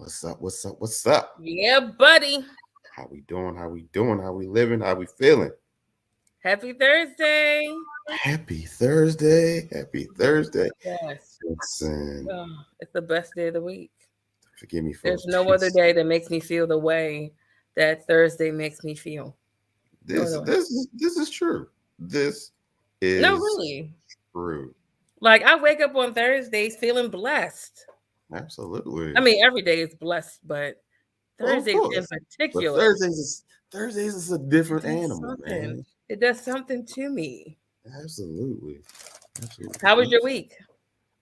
What's up? What's up? What's up? Yeah, buddy. How we doing? How we doing? How we living? How we feeling? Happy Thursday. Happy Thursday. Happy Thursday. Yes. Listen, Oh, it's the best day of the week. forgive me for There's those no other tweets. day that makes me feel the way that Thursday makes me feel. No This other way. this is this is true. This No, is really. true. Like I wake up on Thursdays feeling blessed. Absolutely. I mean, every day is blessed, but Well, of Thursdays in course. But particular, Thursdays is a it different does animal, something. man. It does something to me. Absolutely. How was Absolutely. your week?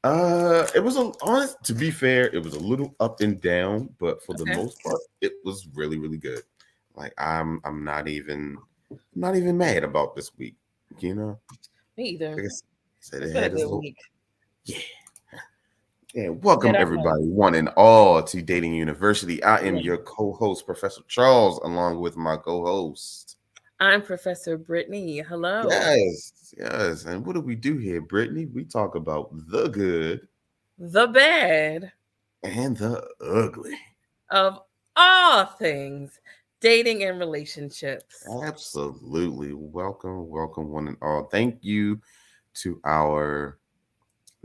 It was honest. To be fair, it was a little up and down, but for the Okay. most part, it was really, really good. Like I'm not even mad about this week. You know, Me either. like I said, It's it been a had its good little week. yeah. And Good welcome outcome. everybody, one and all, to Dating University. I am Yeah. your co-host, Professor Charles, along with my co-host. I'm Professor Brittany. Hello. Yes. And what do we do here, Brittany? We talk about the good The bad and the ugly. of all things dating and relationships. Absolutely. Welcome, one and all. To our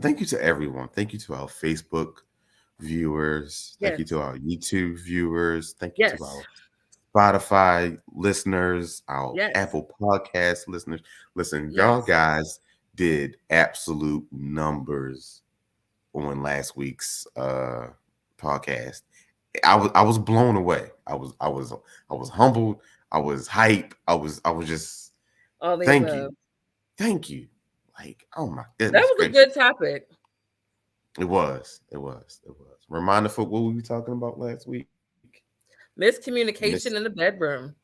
thank you to everyone. Thank you to our Facebook viewers. Thank Yes. you to our YouTube viewers. Thank you to Yes. our Spotify listeners, our Yes. Apple Podcast listeners. Listen, y'all Yes. guys did absolute numbers on last week's podcast. I was blown away. I was humbled. I was hype. I was just All the thank you. above. Thank you. Like, oh my That goodness was a gracious. good topic. It was. Reminder for what we were talking about last week. Miss Miscommunication in the bedroom.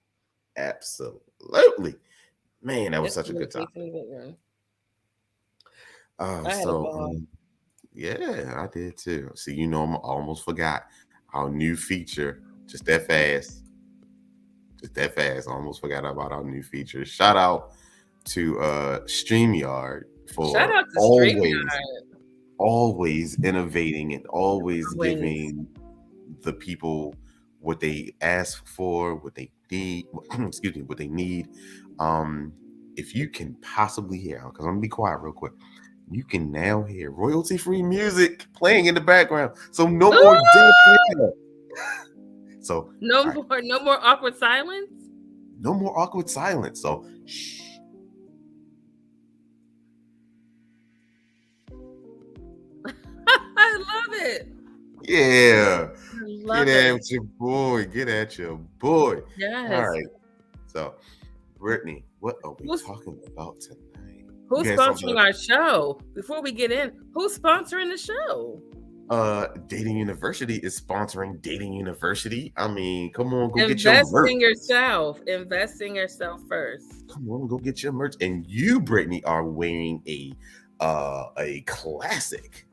Absolutely. Man, that was such a good topic. Miscommunication in the bedroom. Uh I had a so ball. yeah, I did too. See, I almost forgot our new feature. Just that fast. Just that fast. I almost forgot about our new feature. Shout out to StreamYard Shout for out to always StreamYard. always innovating and always Always. giving the people what they ask for, what they need, excuse me, what they need. Um, if you can possibly hear, because I'm gonna be quiet real quick, you can now hear royalty-free music playing in the background. So no more dead Ooh! air. So No all right, more, no more awkward silence. no more awkward silence. So shh. I love it. Yeah. I Get love it. at your boy. Get at your boy. All Yes. right. So, Brittany, what are we Who's talking about tonight? You who's had something sponsoring our show? Before we get in, who's sponsoring the show? Dating University is sponsoring Dating University. I mean, come on, go get your Invest merch. in yourself. Invest in yourself first. Come on, go get your merch. And you, Brittany, are wearing a classic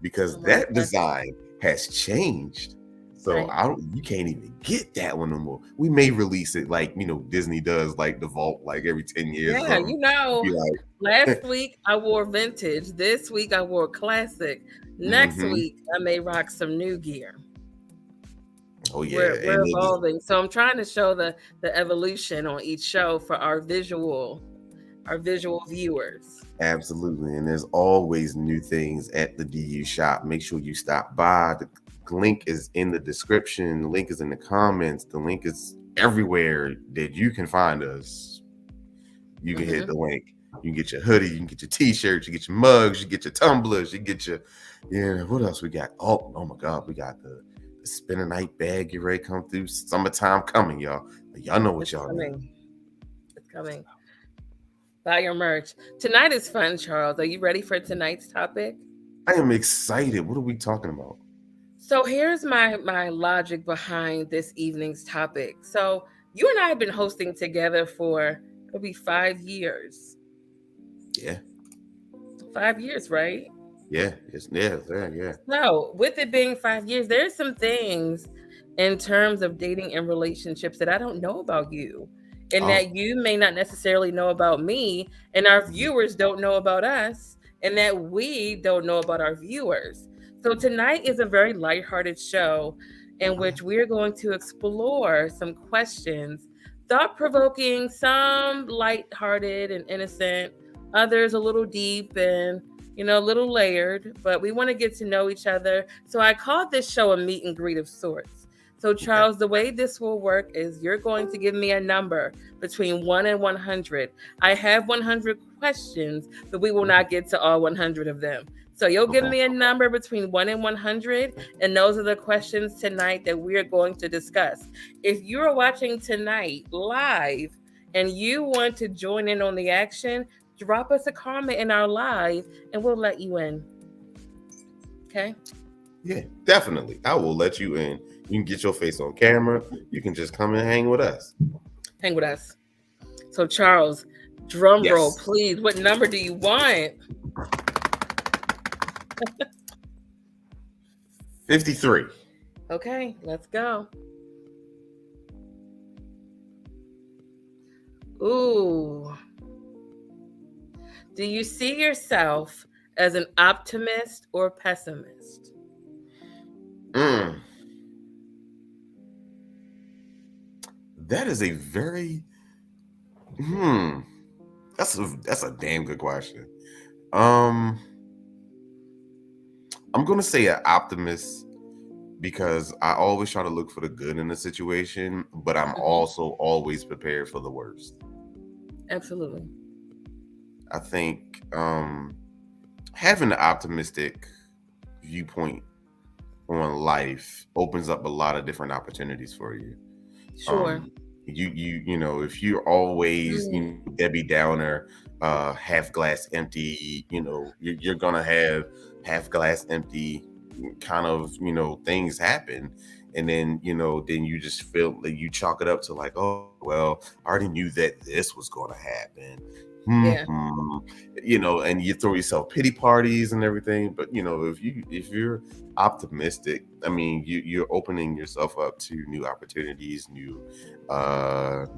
because Oh my that God. design has changed. So Right. you can't even get that one no more. We may release it like Disney does, like the vault, like every 10 years or Yeah, something. Be last like, week I wore vintage. This week I wore classic. Next hmm week I may rock some new gear. oh yeah, We're evolving. So I'm trying to show the evolution on each show for our visual viewers. absolutely. And there's always new things at the DU shop. Make sure you stop by. The link is in the description. The link is in the comments. The link is everywhere that you can find us. You can hit Hmm. the link. You can get your hoodie, you can get your t-shirts, you get your mugs, you get your tumblers, you get your what else we got? Oh my god, we got the spin a night bag. Get ready to come through. Summertime coming, y'all. Y'all know what It's y'all need. coming. It's coming. Buy your merch. Tonight is fun, Charles. Are you ready for tonight's topic? I am excited. What are we talking about? So here's my logic behind this evening's topic. So you and I have been hosting together for it'll be 5 years. Yeah. 5 years, right? Yeah, yeah. So with it being 5 years, there's some things in terms of dating and relationships that I don't know about you. And Oh, that you may not necessarily know about me, and our viewers don't know about us, and that we don't know about our viewers. So tonight is a very lighthearted show. in which we're going to explore some questions, thought provoking, some light-hearted and innocent, others a little deep and a little layered, but we want to get to know each other. So I called this show a meet and greet of sorts. So, Okay. Charles, the way this will work is you're going to give me a number between 1 and 100. I have 100 questions, but we will not get to all 100 of them. So, you'll give Okay. me a number between 1 and 100, and those are the questions tonight that we're going to discuss. If you're watching tonight live and you want to join in on the action, drop us a comment in our live and we'll let you in. Okay? Yeah, definitely. I will let you in. You can get your face on camera. You can just come and hang with us. Hang with us. So, Charles, drum roll, Yes. please. What number do you want? 53. Okay, let's go. Ooh. Do you see yourself as an optimist or pessimist? That is a very that's a damn good question. I'm gonna say an optimist because I always try to look for the good in the situation, but I'm also always prepared for the worst. Absolutely. I think having an optimistic viewpoint on life opens up a lot of different opportunities for you. Sure. If you're always Mm. Debbie Downer, half glass empty, you're gonna have half glass empty kind of things happen, and then you just feel like you chalk it up to like, oh well, I already knew that this was gonna happen. Yeah. And you throw yourself pity parties and everything. But if you're optimistic, I mean, you're opening yourself up to new opportunities, new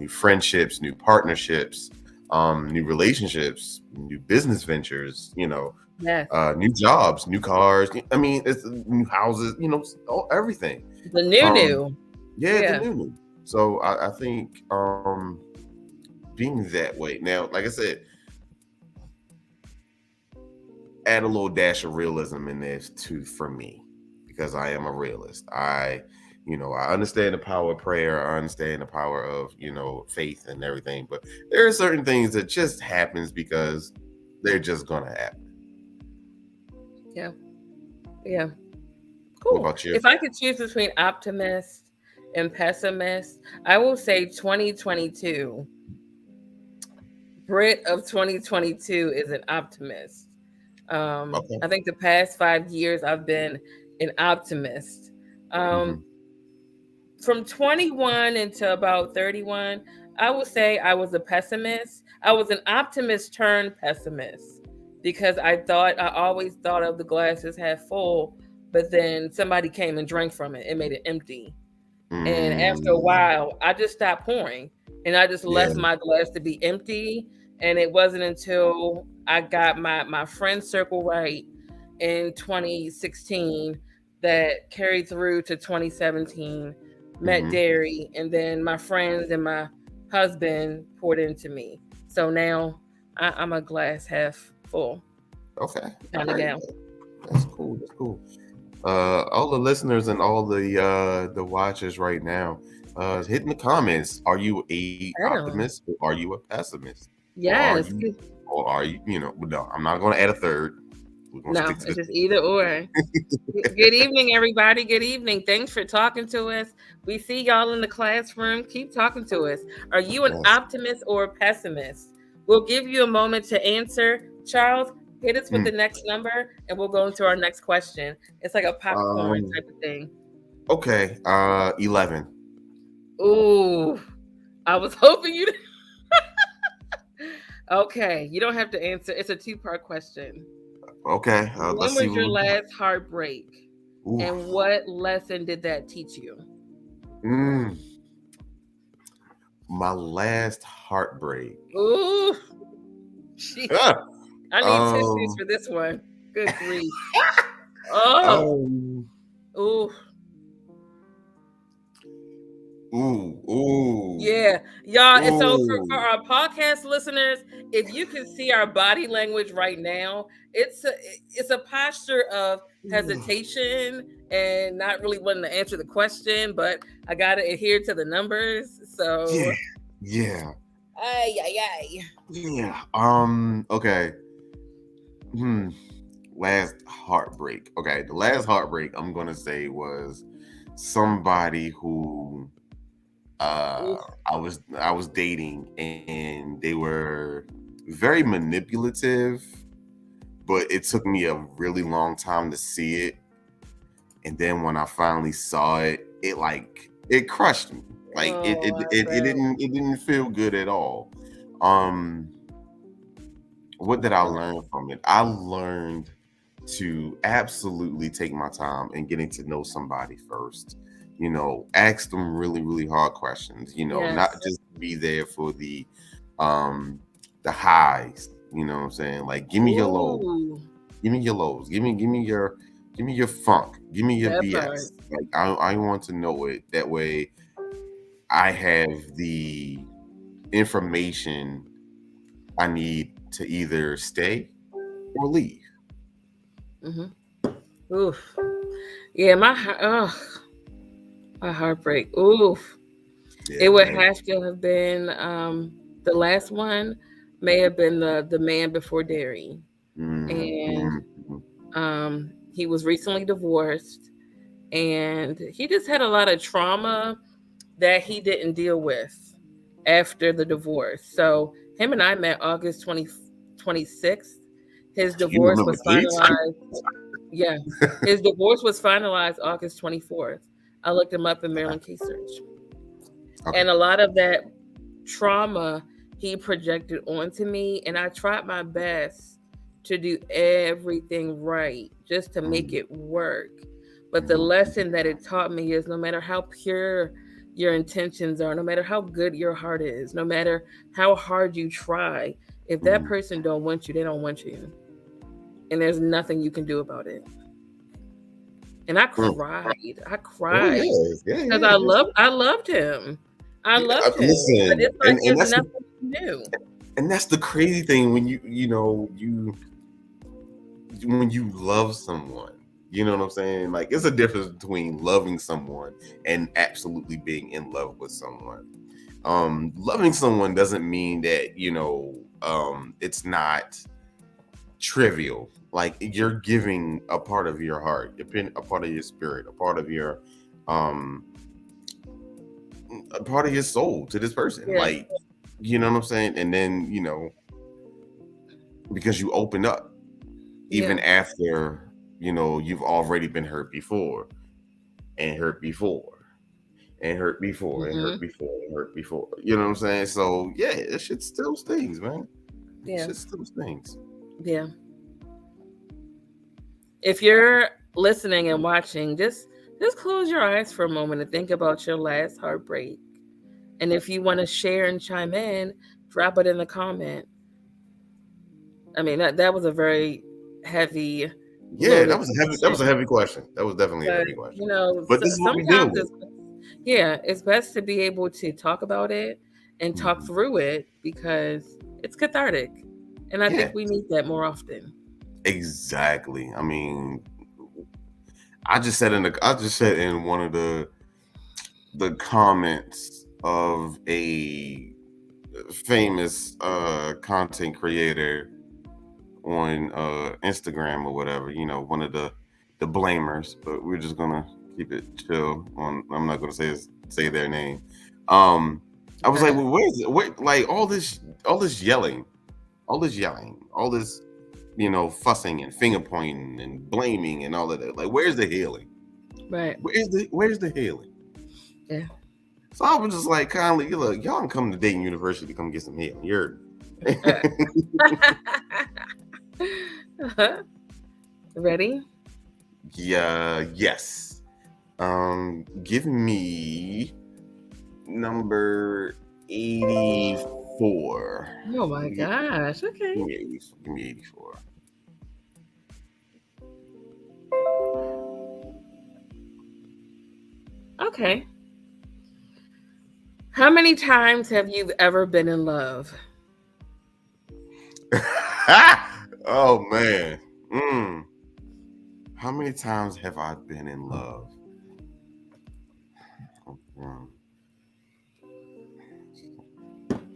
friendships, new partnerships, new relationships, new business ventures, Yes. new jobs, new cars. I mean, it's new houses, everything. The new Um, new. yeah, the Yeah. new. So I think being that way now, like I said, add a little dash of realism in this too for me, because I am a realist. I understand the power of prayer. I understand the power of faith and everything, but there are certain things that just happens because they're just gonna happen. Yeah. Yeah. What Cool. about you? If I could choose between optimist and pessimist, I will say 2022. Brit of 2022 is an optimist. Okay. I think the past 5 years I've been an optimist. Um, Hmm. from 21 into about 31, I would say I was a pessimist. I was an optimist turned pessimist because I always thought of the glasses half full, but then somebody came and drank from it and made it empty. And after a Mm, while, I just stopped pouring and I just yeah. left my glass to be empty. And it wasn't until I got my friend circle right in 2016 that carried through to 2017, met Hmm. Derry, and then my friends and my husband poured into me. So now I'm a glass half full Okay. All kind of right. gal. That's cool. That's cool. All the listeners and all the watchers right now, hit in the comments. Are you a Oh, optimist or are you a pessimist? Or are yes. you no, I'm not gonna add a third. We're gonna No, stick to it's just either or. Good evening, everybody. Good evening. Thanks for talking to us. We see y'all in the classroom. Keep talking to us. Are you an yes. optimist or a pessimist? We'll give you a moment to answer. Charles, hit us with Hmm. the next number and we'll go into our next question. It's like a popcorn Um, type of thing. okay. 11. Ooh, I was hoping you. Okay, you don't have to answer. It's a two-part question. Okay. When Let's see was what your we got. last heartbreak? Ooh. And what lesson did that teach you? Mm, my last heartbreak. Ooh, jeez. Ah, I need tissues um, for this one. Good grief. Oh, um, ooh. Ooh, ooh, Yeah, y'all. And so for ooh. our podcast listeners, if you can see our body language right now, it's a posture of hesitation and not really wanting to answer the question, but I gotta adhere to the numbers. Yeah, So, yeah, ay, ay, ay. yeah. Okay. Hmm. Last heartbreak. Okay, the last heartbreak I'm gonna say was somebody who Oof. I was dating, and they were very manipulative, but it took me a really long time to see it. And then when I finally saw it, it crushed me. Like it Oh, it, I it, it bet. didn't feel good at all. Um what did I Yeah. learn from it? I learned to absolutely take my time and getting to know somebody first. Ask them really, really hard questions. Not Yes. just be there for um the highs. You know what I'm saying? Like, give me your lows. Ooh, Give me your lows. Give me your funk. Give me your that part. BS. Like, I want to know it. That way I have the information I need to either stay or leave. Hmm. Oof. Yeah, my heartbreak. Oof. It Yeah, would man. have to have been the last one may have been the man before Dairy. Mhm, And mhm, mhm. he was recently divorced, and he just had a lot of trauma that he didn't deal with after the divorce. So him and I met August 26th. His You divorce remember was dates? finalized. Yeah. His divorce was finalized August 24th. I looked him up in Okay. Maryland Case Search. Okay. And a lot of that trauma he projected onto me, and I tried my best to do everything right just to make Mhm, it work. But the mhm, lesson that it taught me is no matter how pure your intentions are, no matter how good your heart is, no matter how hard you try, if that mhm. person don't want you, they don't want you, and there's nothing you can do about it. And I Mm. cried. I Oh cried yeah, yeah, because yeah. That's I loved him. I yeah. loved him, but Listen, it's and like and there's that's the nothing you can do. and that's the crazy thing when you love someone. You know what I'm saying? Like, it's a difference between loving someone and absolutely being in love with someone. Loving someone doesn't mean that it's not trivial. Like, you're giving a part of your heart, a part of your spirit, um a part of your soul to this person. Yeah, Like, you know what I'm saying? And then, because you open up even yeah. after, you've already been hurt before, and hurt before, and hurt before, and Hmm. hurt before, and hurt before. You know what I'm saying? So yeah, it shit still stings, man. It Yeah, shit still stings. yeah. If you're listening and watching, just close your eyes for a moment and think about your last heartbreak. And if you want to share and chime in, drop it in the comment. I mean, that was a very heavy, Yeah, loaded that was a question, heavy question. That was definitely a but heavy question. But this is what we deal sometimes with. it's best to be able to talk about it and talk Mhm. through it because it's cathartic, and I Yeah, think we need that more often. exactly. I mean, I just said in one of the comments of a famous content creator on Instagram or whatever, one of the blamers, but we're just gonna keep it chill on. I'm not gonna say their name. Um, I was like, Okay. well, where's it? Where, like, all this yelling, all this, fussing and finger pointing and blaming and all of that. Like, where's the healing? Right. Where's the healing? Yeah. So I was just like, kindly, look, y'all can come to Dayton University to come get some healing. You're Ready? yeah, yes. Give me number 84. Oh my Gi- gosh. Okay. Give me 84. Okay. How many times have you ever been in love? Oh man. Mm. How many times have I been in love? Mm.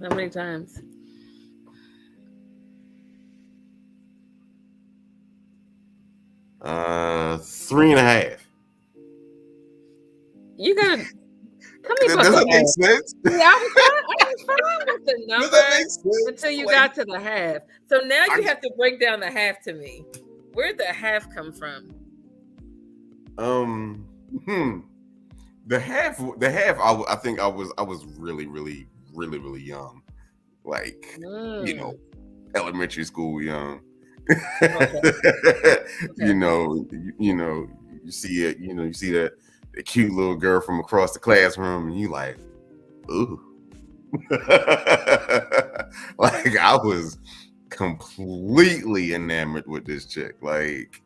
How many times? 3.5. You gotta tell me about Does the that make half. sense? Yeah, I was fine with the Does that number make sense? until you Like, got to the half. So now I, you have to break down the half to me. Where'd the half come from? um, hmm. The half. I think I was really, really, really, really young. Like, you know, Mm, elementary school young. okay, you okay. know, you know, you see it. You know, you see the cute little girl from across the classroom, and you like, ooh. Like I was completely enamored with this chick. Like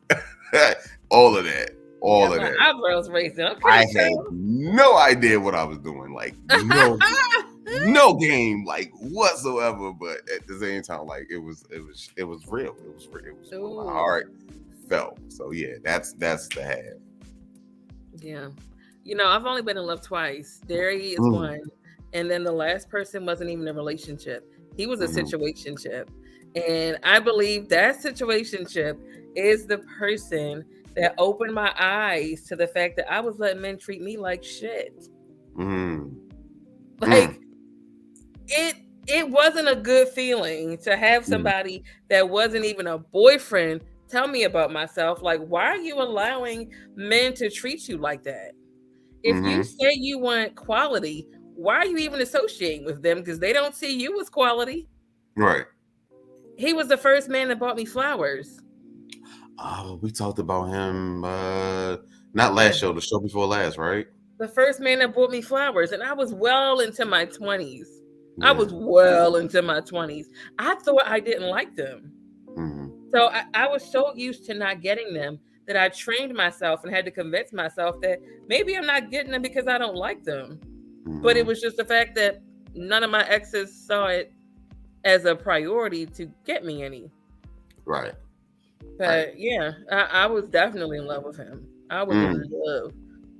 all of that. You All got of my that. eyebrows raising. I Okay, had no idea what I was doing. Like no game like whatsoever. But at the same time, like it was real. It was real. My Ooh, heart felt. So yeah, that's the half. yeah. You know, I've only been in love twice. Derry is Mm, one, and then the last person wasn't even a relationship. He was a mhm, situationship, and I believe that situationship is the person that opened my eyes to the fact that I was letting men treat me like shit. mm, Like mm, it it wasn't a good feeling to have mm, somebody that wasn't even a boyfriend tell me about myself. Like, why are you allowing men to treat you like that? If you mhm. say you want quality, why are you even associating with them? Because they don't see you as quality. Right. He was the first man that bought me flowers. We talked about him not Yeah, last show, the show before last, right? the first man that bought me flowers, and I was well into my 20s. I Yeah. was well into my 20s. I thought I didn't like them. Hmm. So I was so used to not getting them that I trained myself and had to convince myself that maybe I'm not getting them because I don't like them. But it Hmm. was just the fact that none of my exes saw it as a priority to get me any. Right. Right. But yeah, I was definitely in love with him. I was in Mm. love.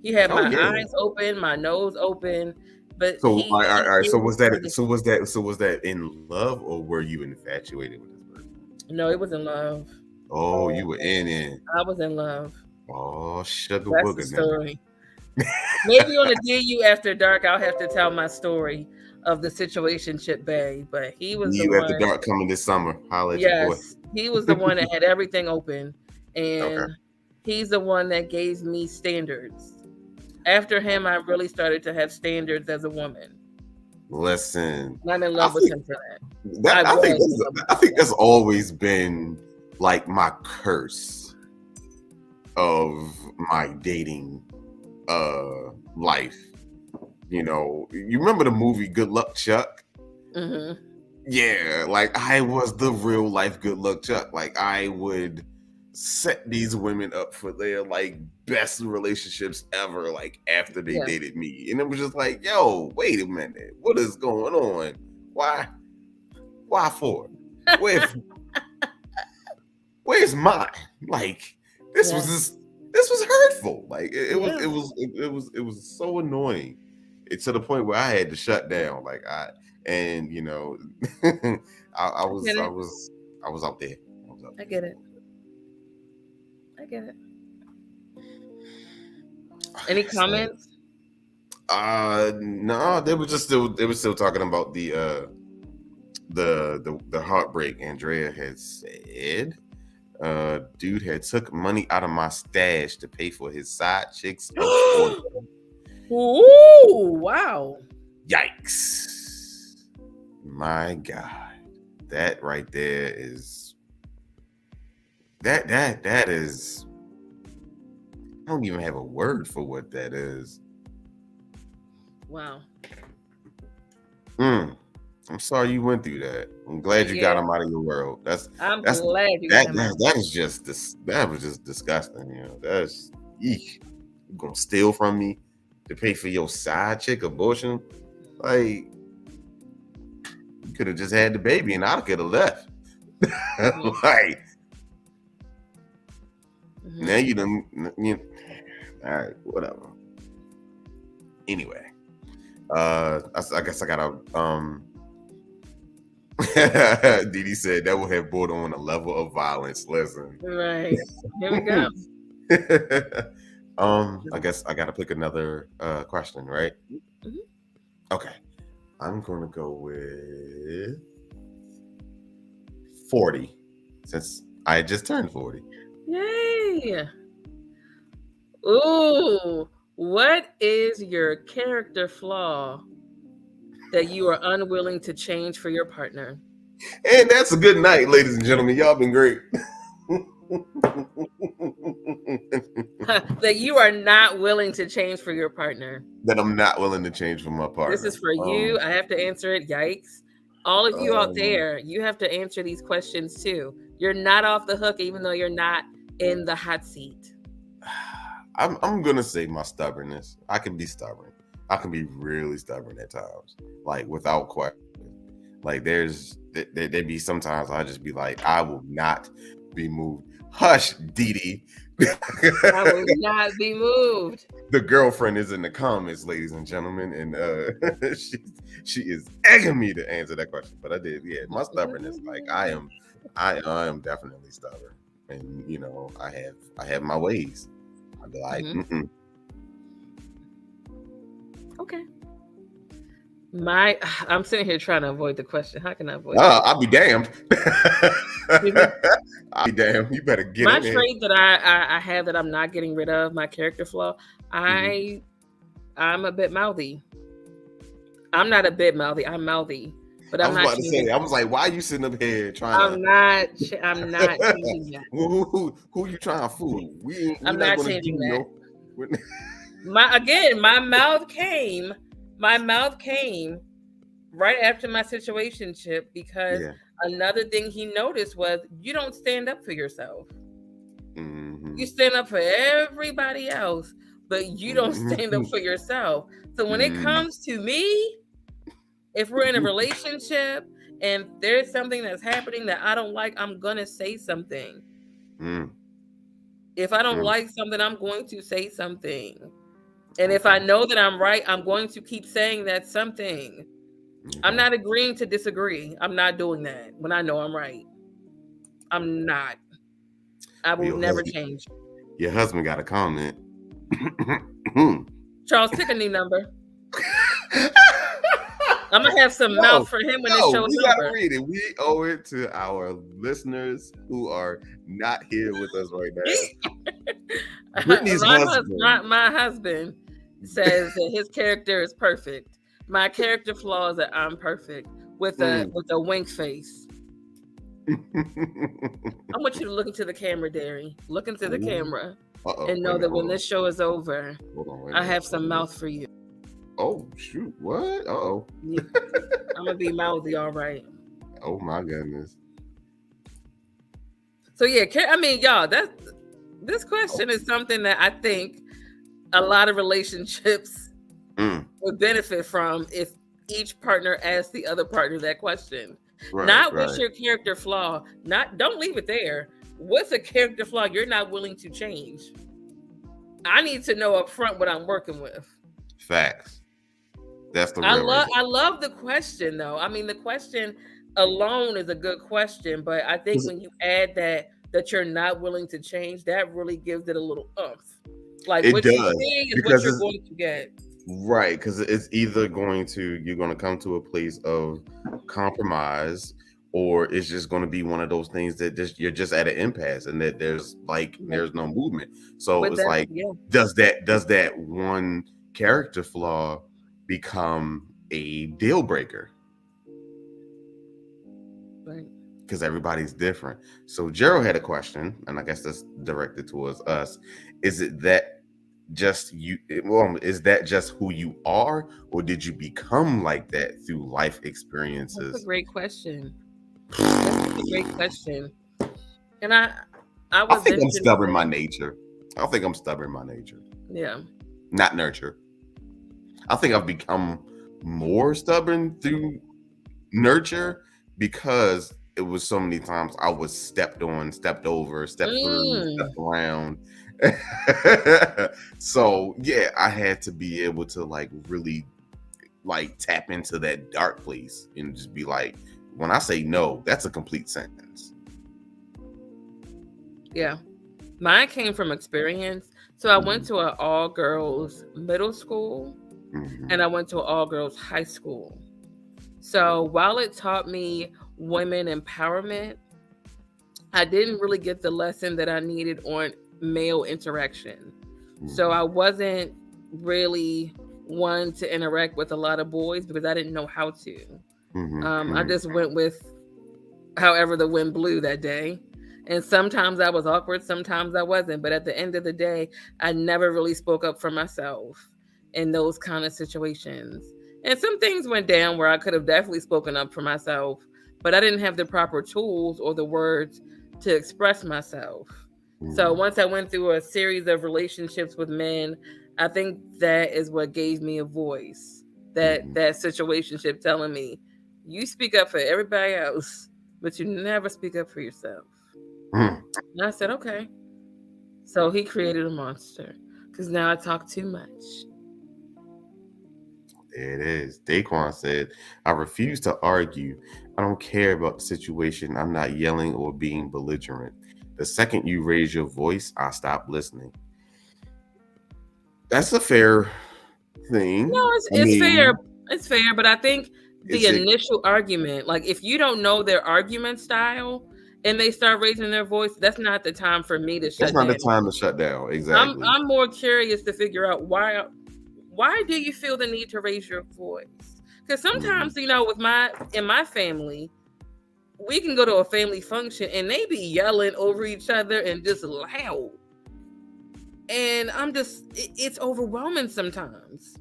He had Oh my yeah. eyes open, my nose open, but So he all he right. So gave was me that so was that so was that in love or were you infatuated with this person? no, it was in love. Oh, you were in. I was in love. Oh, sugar That's the booger now. story. Maybe on the DU after dark, I'll have to tell my story of the situationship bay. But he was the You at the one. dark coming this summer. Holla at your boy. Yes, he was the one that had everything open, Okay. and he's the one that gave me standards. After him, I really started to have standards as a woman. Listen, And I'm in I love with think him for that. that I I think was in love with I him for think that. that's always been like my curse of my dating life. You know, you remember the movie Good Luck Chuck? Hmm. Yeah, like I was the real life Good Luck Chuck. Like I would set these women up for their like best relationships ever, like after they Yeah. dated me. And it was just like, yo, wait a minute, what is going on? Why? Why for? Where? Where's mine? Like this was Yeah. this was hurtful. Like Yeah. it was so annoying. It's to the point where I had to shut down. Like and you know I I was get I it. was I was out there. I was out I there. get it. I get it. Any Sad. comments? No, they were still talking about the heartbreak Andrea had said. Dude had took money out of my stash to pay for his side chick's ex-boyfriend. Ooh, wow. Yikes. My God. That right there is that is I don't even have a word for what that is. Wow. Mm, I'm sorry you went through that. I'm glad you got Yeah. him out of your world. I'm That's glad you got him out. that is just this that was just disgusting, you know. That's eek. You gonna steal from me to pay for your side chick abortion? Like, you could have just had the baby and I could have left. Like, now you done. All right, whatever. Anyway, I guess I gotta. Didi said that would have brought on a level of violence. Listen, Right. Here we go. I guess I gotta pick another question, right? Mhm. Okay, I'm gonna go with 40 since I just turned 40. Yay! Ooh, what is your character flaw that you are unwilling to change for your partner? And that's a good night, ladies and gentlemen. Y'all been great. That you are not willing to change for your partner. That I'm not willing to change for my partner. This is for you. I have to answer it. Yikes. All of you out there, you have to answer these questions too. You're not off the hook, even though you're not in the hot seat. I'm gonna say my stubbornness. I can be stubborn. I can be really stubborn at times, like without question. Like there be sometimes I just be like, I will not be moved. Hush, Didi. I will not be moved. The girlfriend is in the comments, ladies and gentlemen, and she is egging me to answer that question. But I did, yeah. My stubbornness, like I am definitely stubborn, and you know, I have my ways. I'd be like, Okay. I'm sitting here trying to avoid the question. How can I avoid? I'll be damned. I'll be damned. You better get my in trait that I have that I'm not getting rid of, my character flaw. I'm a bit mouthy. I'm not a bit mouthy. I'm mouthy. But I'm not. I was like, why are you sitting up here trying? I'm not changing that. Who you trying to fool? I'm not changing that. My mouth came right after my situationship because another thing he noticed was you don't stand up for yourself. You stand up for everybody else, but you don't stand up for yourself. So when it comes to me, if we're in a relationship and there's something that's happening that I don't like, I'm gonna say something. If I don't like something, I'm going to say something. And if I know that I'm right, I'm going to keep saying that something. I'm not agreeing to disagree. I'm not doing that when I know I'm right. I'm not. I will never change. Your husband got a comment. Charles, pick a new number. I'm gonna have some mouth for him when it shows we gotta read it. We owe it to our listeners who are not here with us right now. Brittany's husband. My husband says that his character is perfect. My character flaw is that I'm perfect with a wink face. I want you to look into the camera, Derry. Look into the camera and know that when this show is over, I have some mouth for you. Oh shoot! What? Uh-oh. Yeah. I'm gonna be mouthy, all right. Oh my goodness. So yeah, I mean, y'all, this question is something that I think a lot of relationships would benefit from if each partner asked the other partner that question. What's your character flaw? Don't leave it there. What's a character flaw you're not willing to change? I need to know up front what I'm working with. Facts. That's the I love the question though. I mean, the question alone is a good question, but I think when you add that you're not willing to change, that really gives it a little oomph. Like what you see is what you're going to get. Right, because it's either you're going to come to a place of compromise, or it's just going to be one of those things that you're just at an impasse, and that there's no movement. So it's like, does that one character flaw become a deal breaker? Right. Because everybody's different. So Gerald had a question, and I guess that's directed towards us. Is it that just you? Well, is that just who you are, or did you become like that through life experiences? That's a great question. That's a great question. And I think I'm stubborn by nature. I think I'm stubborn by nature. Yeah. Not nurture. I think I've become more stubborn through nurture because it was so many times I was stepped on, stepped over, stepped through, Mm, stepped around. So yeah, I had to be able to like really like tap into that dark place and just be like, when I say no, that's a complete sentence. yeah. Mine came from experience. So I went to an all girls middle school Mhm. and I went to an all girls high school. So while it taught me women empowerment, I didn't really get the lesson that I needed on male interaction. So I wasn't really one to interact with a lot of boys because I didn't know how to. I just went with however the wind blew that day. And sometimes I was awkward, sometimes I wasn't. But at the end of the day, I never really spoke up for myself in those kind of situations. And some things went down where I could have definitely spoken up for myself, but I didn't have the proper tools or the words to express myself. So once I went through a series of relationships with men, I think that is what gave me a voice. That situationship telling me, you speak up for everybody else, but you never speak up for yourself. And I said, okay. So he created a monster because now I talk too much. There it is. Daquan said, I refuse to argue. I don't care about the situation. I'm not yelling or being belligerent. The second you raise your voice, I stop listening. That's a fair thing. No, it's fair. It's fair, but I think the initial argument, like if you don't know their argument style and they start raising their voice, that's not the time for me to shut down. That's not the time to shut down. Exactly. I'm more curious to figure out why do you feel the need to raise your voice? Because sometimes, you know, in my family, we can go to a family function and they be yelling over each other and just loud. And it's overwhelming sometimes.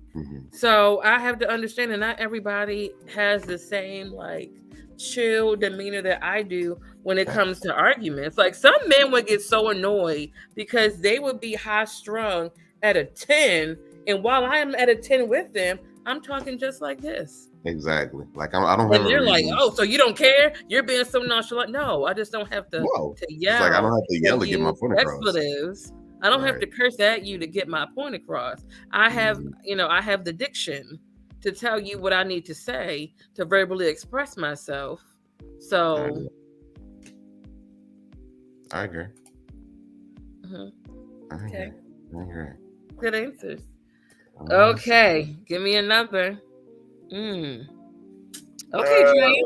So I have to understand that not everybody has the same like chill demeanor that I do when it comes to arguments. Like some men would get so annoyed because they would be high strung at a 10, and while I am at a 10 with them, I'm talking just like this. Exactly. Like I don't have. And they're like, "Oh, so you don't care? You're being so nonchalant." No, I just don't have to yell. It's like I don't have to yell to get my point across. Expletives. I don't have to curse at you to get my point across. I have, I have the diction to tell you what I need to say to verbally express myself. So I agree. Okay. I agree. Good answers. Okay, give me a number. Okay, Jay.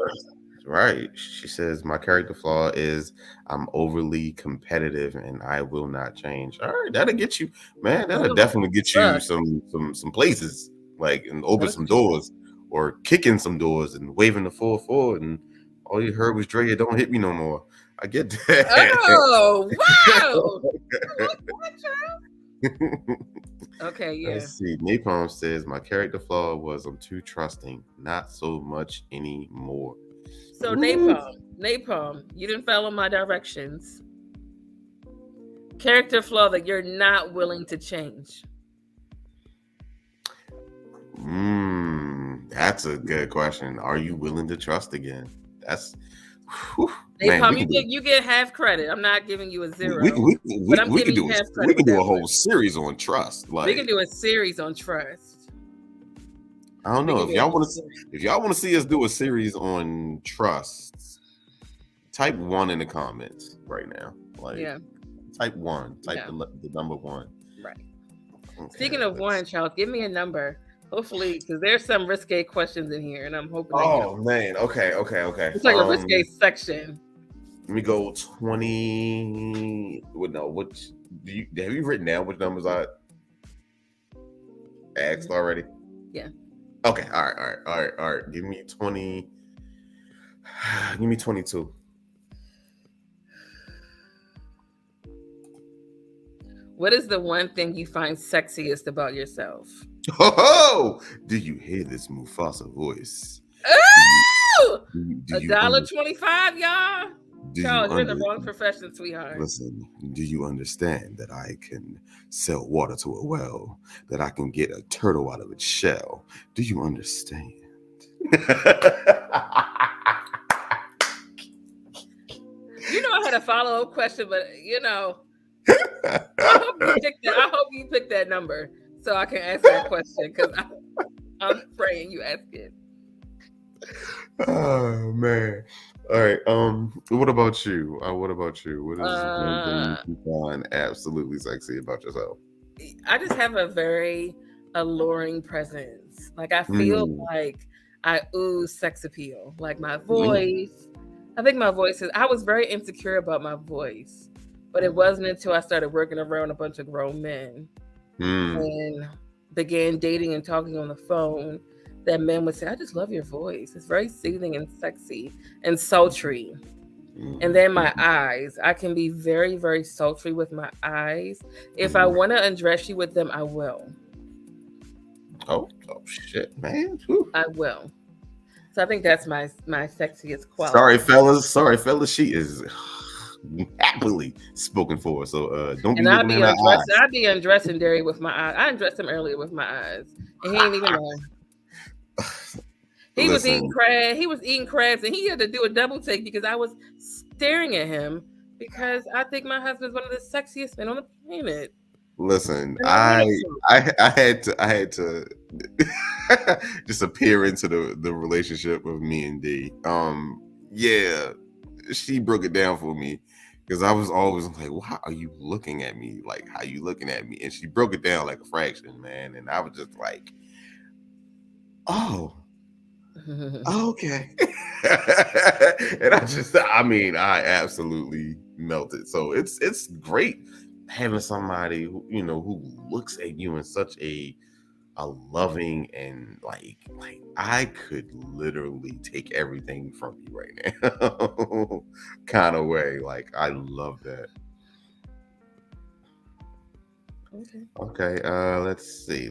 Right. She says my character flaw is I'm overly competitive and I will not change. All right, that'll get you, man. That'll definitely get you some places, like and open some doors or kicking some doors and waving the 4-4, and all you heard was Drea, don't hit me no more. I get that. Oh wow. Okay, yeah. Let's see. Napalm says my character flaw was I'm too trusting, not so much anymore. So Napalm, you didn't follow my directions. Character flaw that you're not willing to change. That's a good question. Are you willing to trust again? That's Napalm, you get half credit. I'm not giving you a 0. We can do a whole series on trust. Like we can do a series on trust. I don't know if y'all want to see us do a series on trust. Type 1 in the comments right now. Like type 1. Type the number 1. Right. Okay, Speaking of 1, Charles, give me a number. Hopefully, because there's some risque questions in here, and I'm hoping. Oh man. Okay. It's like a risque section. Let me go 20. Have you written down which numbers I asked already? Yeah. Okay. All right. Give me 20. Give me 22. What is the one thing you find sexiest about yourself? Oh, do you hear this Mufasa voice? Oh, $1.25, y'all. Do you Charles, you're in the under wrong profession, sweetheart. listen? Do you understand that I can sell water to a well? That I can get a turtle out of its shell? Do you understand? You know, I had a follow-up question, but I hope you pick that number so I can answer that question because I'm praying you ask it. Oh man. All right. What about you? What about you? What is one thing you find absolutely sexy about yourself? I just have a very alluring presence. Like I feel like I ooze sex appeal. Like my voice. I think my voice is. I was very insecure about my voice, but it wasn't until I started working around a bunch of grown men and began dating and talking on the phone that men would say, "I just love your voice. It's very soothing and sexy and sultry." And then my eyes. I can be very, very sultry with my eyes. If I want to undress you with them, I will. Oh shit, man. Whew. I will. So I think that's my sexiest quality. Sorry, fellas. She is happily spoken for. So don't be And looking in her eyes. I'd be undressing Derry with my eyes. I undressed him earlier with my eyes. And he didn't even know. He was eating crabs and he had to do a double take because I was staring at him because I think my husband's one of the sexiest men on the planet. Listen, I had to just appear into the relationship of me and D. Yeah, she broke it down for me because I was always like, "Why are you looking at me? Like, how you looking at me?" And she broke it down like a fraction, man. And I was just like, "Oh, okay." And I absolutely melted. So it's great having somebody who looks at you in such a loving and like I could literally take everything from you right now kind of way. Like I love that. Okay. Let's see.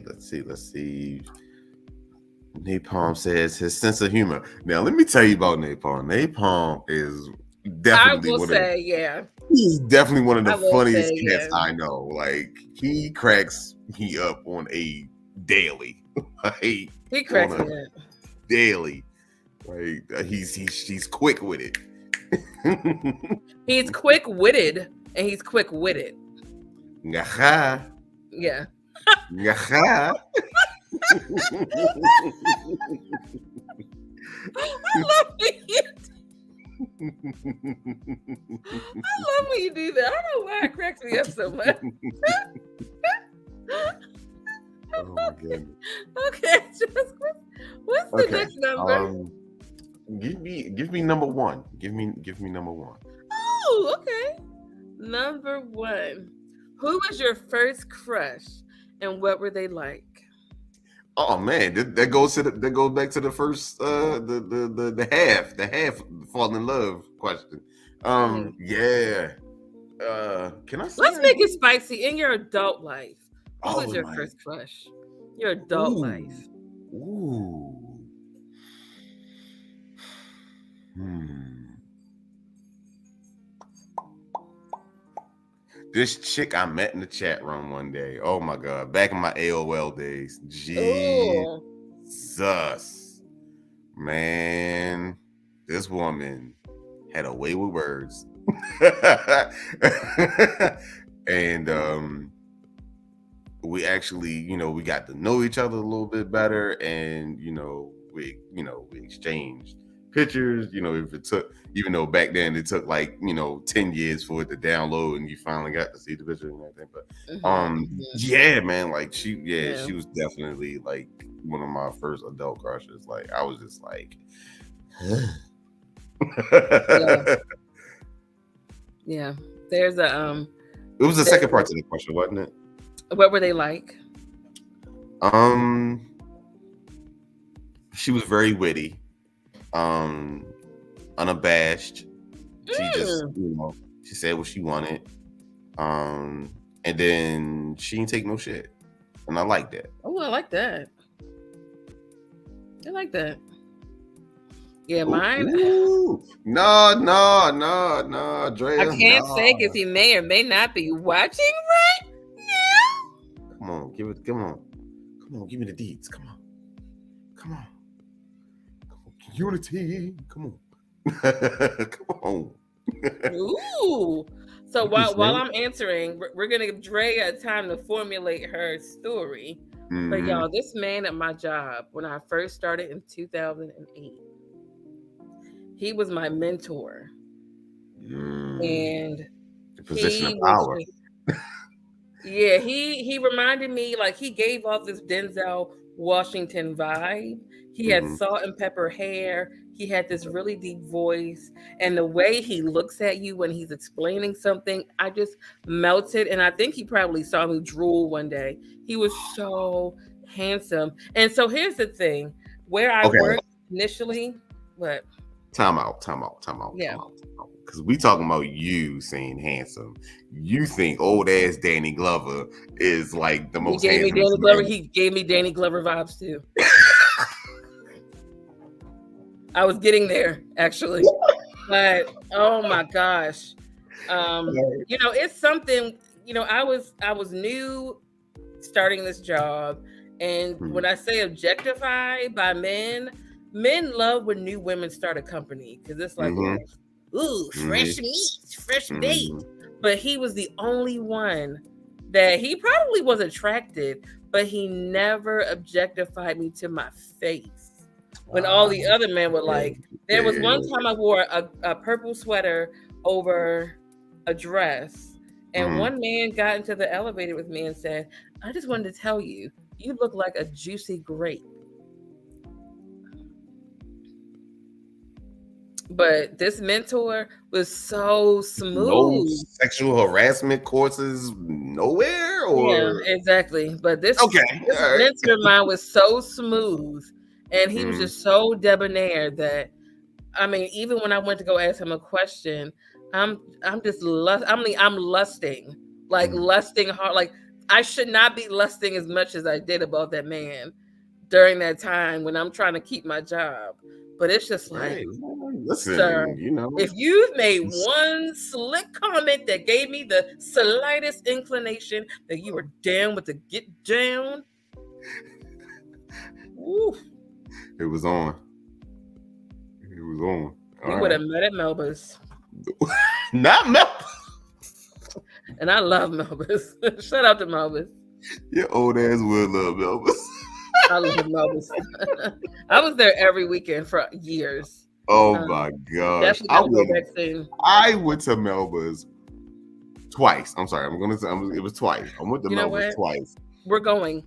Napalm says his sense of humor. Now let me tell you about Napalm. Napalm is definitely he's definitely one of the funniest cats I know. Like he cracks me up on a daily. Like he cracks me up daily. Like he's quick with it. He's quick-witted and he's quick-witted. Ngaha. Yeah. Ngaha. I love when you do that. I don't know why it cracks me up so much. Oh my goodness. Okay, what's the next number? Give me number one. Give me number one. Oh, okay. Number one. Who was your first crush and what were they like? Oh man, that goes back to the first the half fall in love question. Yeah. Can I say let's make it spicy in your adult life? Who was your first crush? Your adult life. Ooh. This chick I met in the chat room one day. Oh my god, back in my AOL days. Jesus. Man, this woman had a way with words. And we actually, we got to know each other a little bit better, and we exchanged pictures. If it took, even though back then it took like 10 years for it to download, and you finally got to see the picture and everything. But yeah, man, like she was definitely like one of my first adult crushes. Like I was just like, yeah. There's a It was the second part to the question, wasn't it? What were they like? She was very witty, unabashed. She just, she said what she wanted. And then she didn't take no shit. And I like that. Oh, I like that. I like that. Yeah, mine. Ooh. No, I Drea, can't say no. because he may or may not be watching right now. Come on, come on, give me the deeds. Come on. Unity, come on. Come on. Ooh. So You can while sing. I'm answering, we're gonna give Drea time to formulate her story. But Mhm. y'all, this man at my job, when I first started in 2008, he was my mentor. And The position of he was power. just, yeah, he reminded me, like, he gave off this Denzel Washington vibe. He had Mhm. salt and pepper hair. He had this really deep voice, and the way he looks at you when he's explaining something, I just melted. And I think he probably saw me drool one day. He was so handsome. And so here's the thing: where I Okay. worked initially, what? Time out. Yeah, Because we talking about you saying handsome. You think old ass Danny Glover is like the he most gave me handsomest Danny Glover. man. He gave me Danny Glover vibes too. I was getting there actually. But oh my gosh. It's something, I was new starting this job, and when I say objectified by men, men love when new women start a company because it's like, Mm-hmm. ooh, fresh meat, fresh bait. Mm-hmm. But he was the only one that he probably was attracted, but he never objectified me to my face. When all the other men were like, there was one time I wore a purple sweater over a dress, and Mm-hmm. one man got into the elevator with me and said, I just wanted to tell you, you look like a juicy grape. But this mentor was so No smooth. sexual harassment courses nowhere, Yeah, or exactly. But this okay, this all right. mentor of mine was so smooth, and he was Mm-hmm. just so debonair that, I mean, even when I went to go ask him a question, I'm just I'm lusting, like lusting hard. Like, I should not be lusting as much as I did about that man during that time when I'm trying to keep my job. But it's just like, Hey, sir, listen, if you've made one slick comment that gave me the slightest inclination that you were down with the get down, woo, it was on. It was on. we All would have right. met at Melba's. Not Mel. And I love Melba's. Shout out to Melba's. Your old ass would love Melba's. I love Melba's. I was there every weekend for years. Oh my gosh. Definitely gotta go back soon. I went to Melba's twice. I'm sorry. It was twice. I went to You know Melba's what? twice. We're going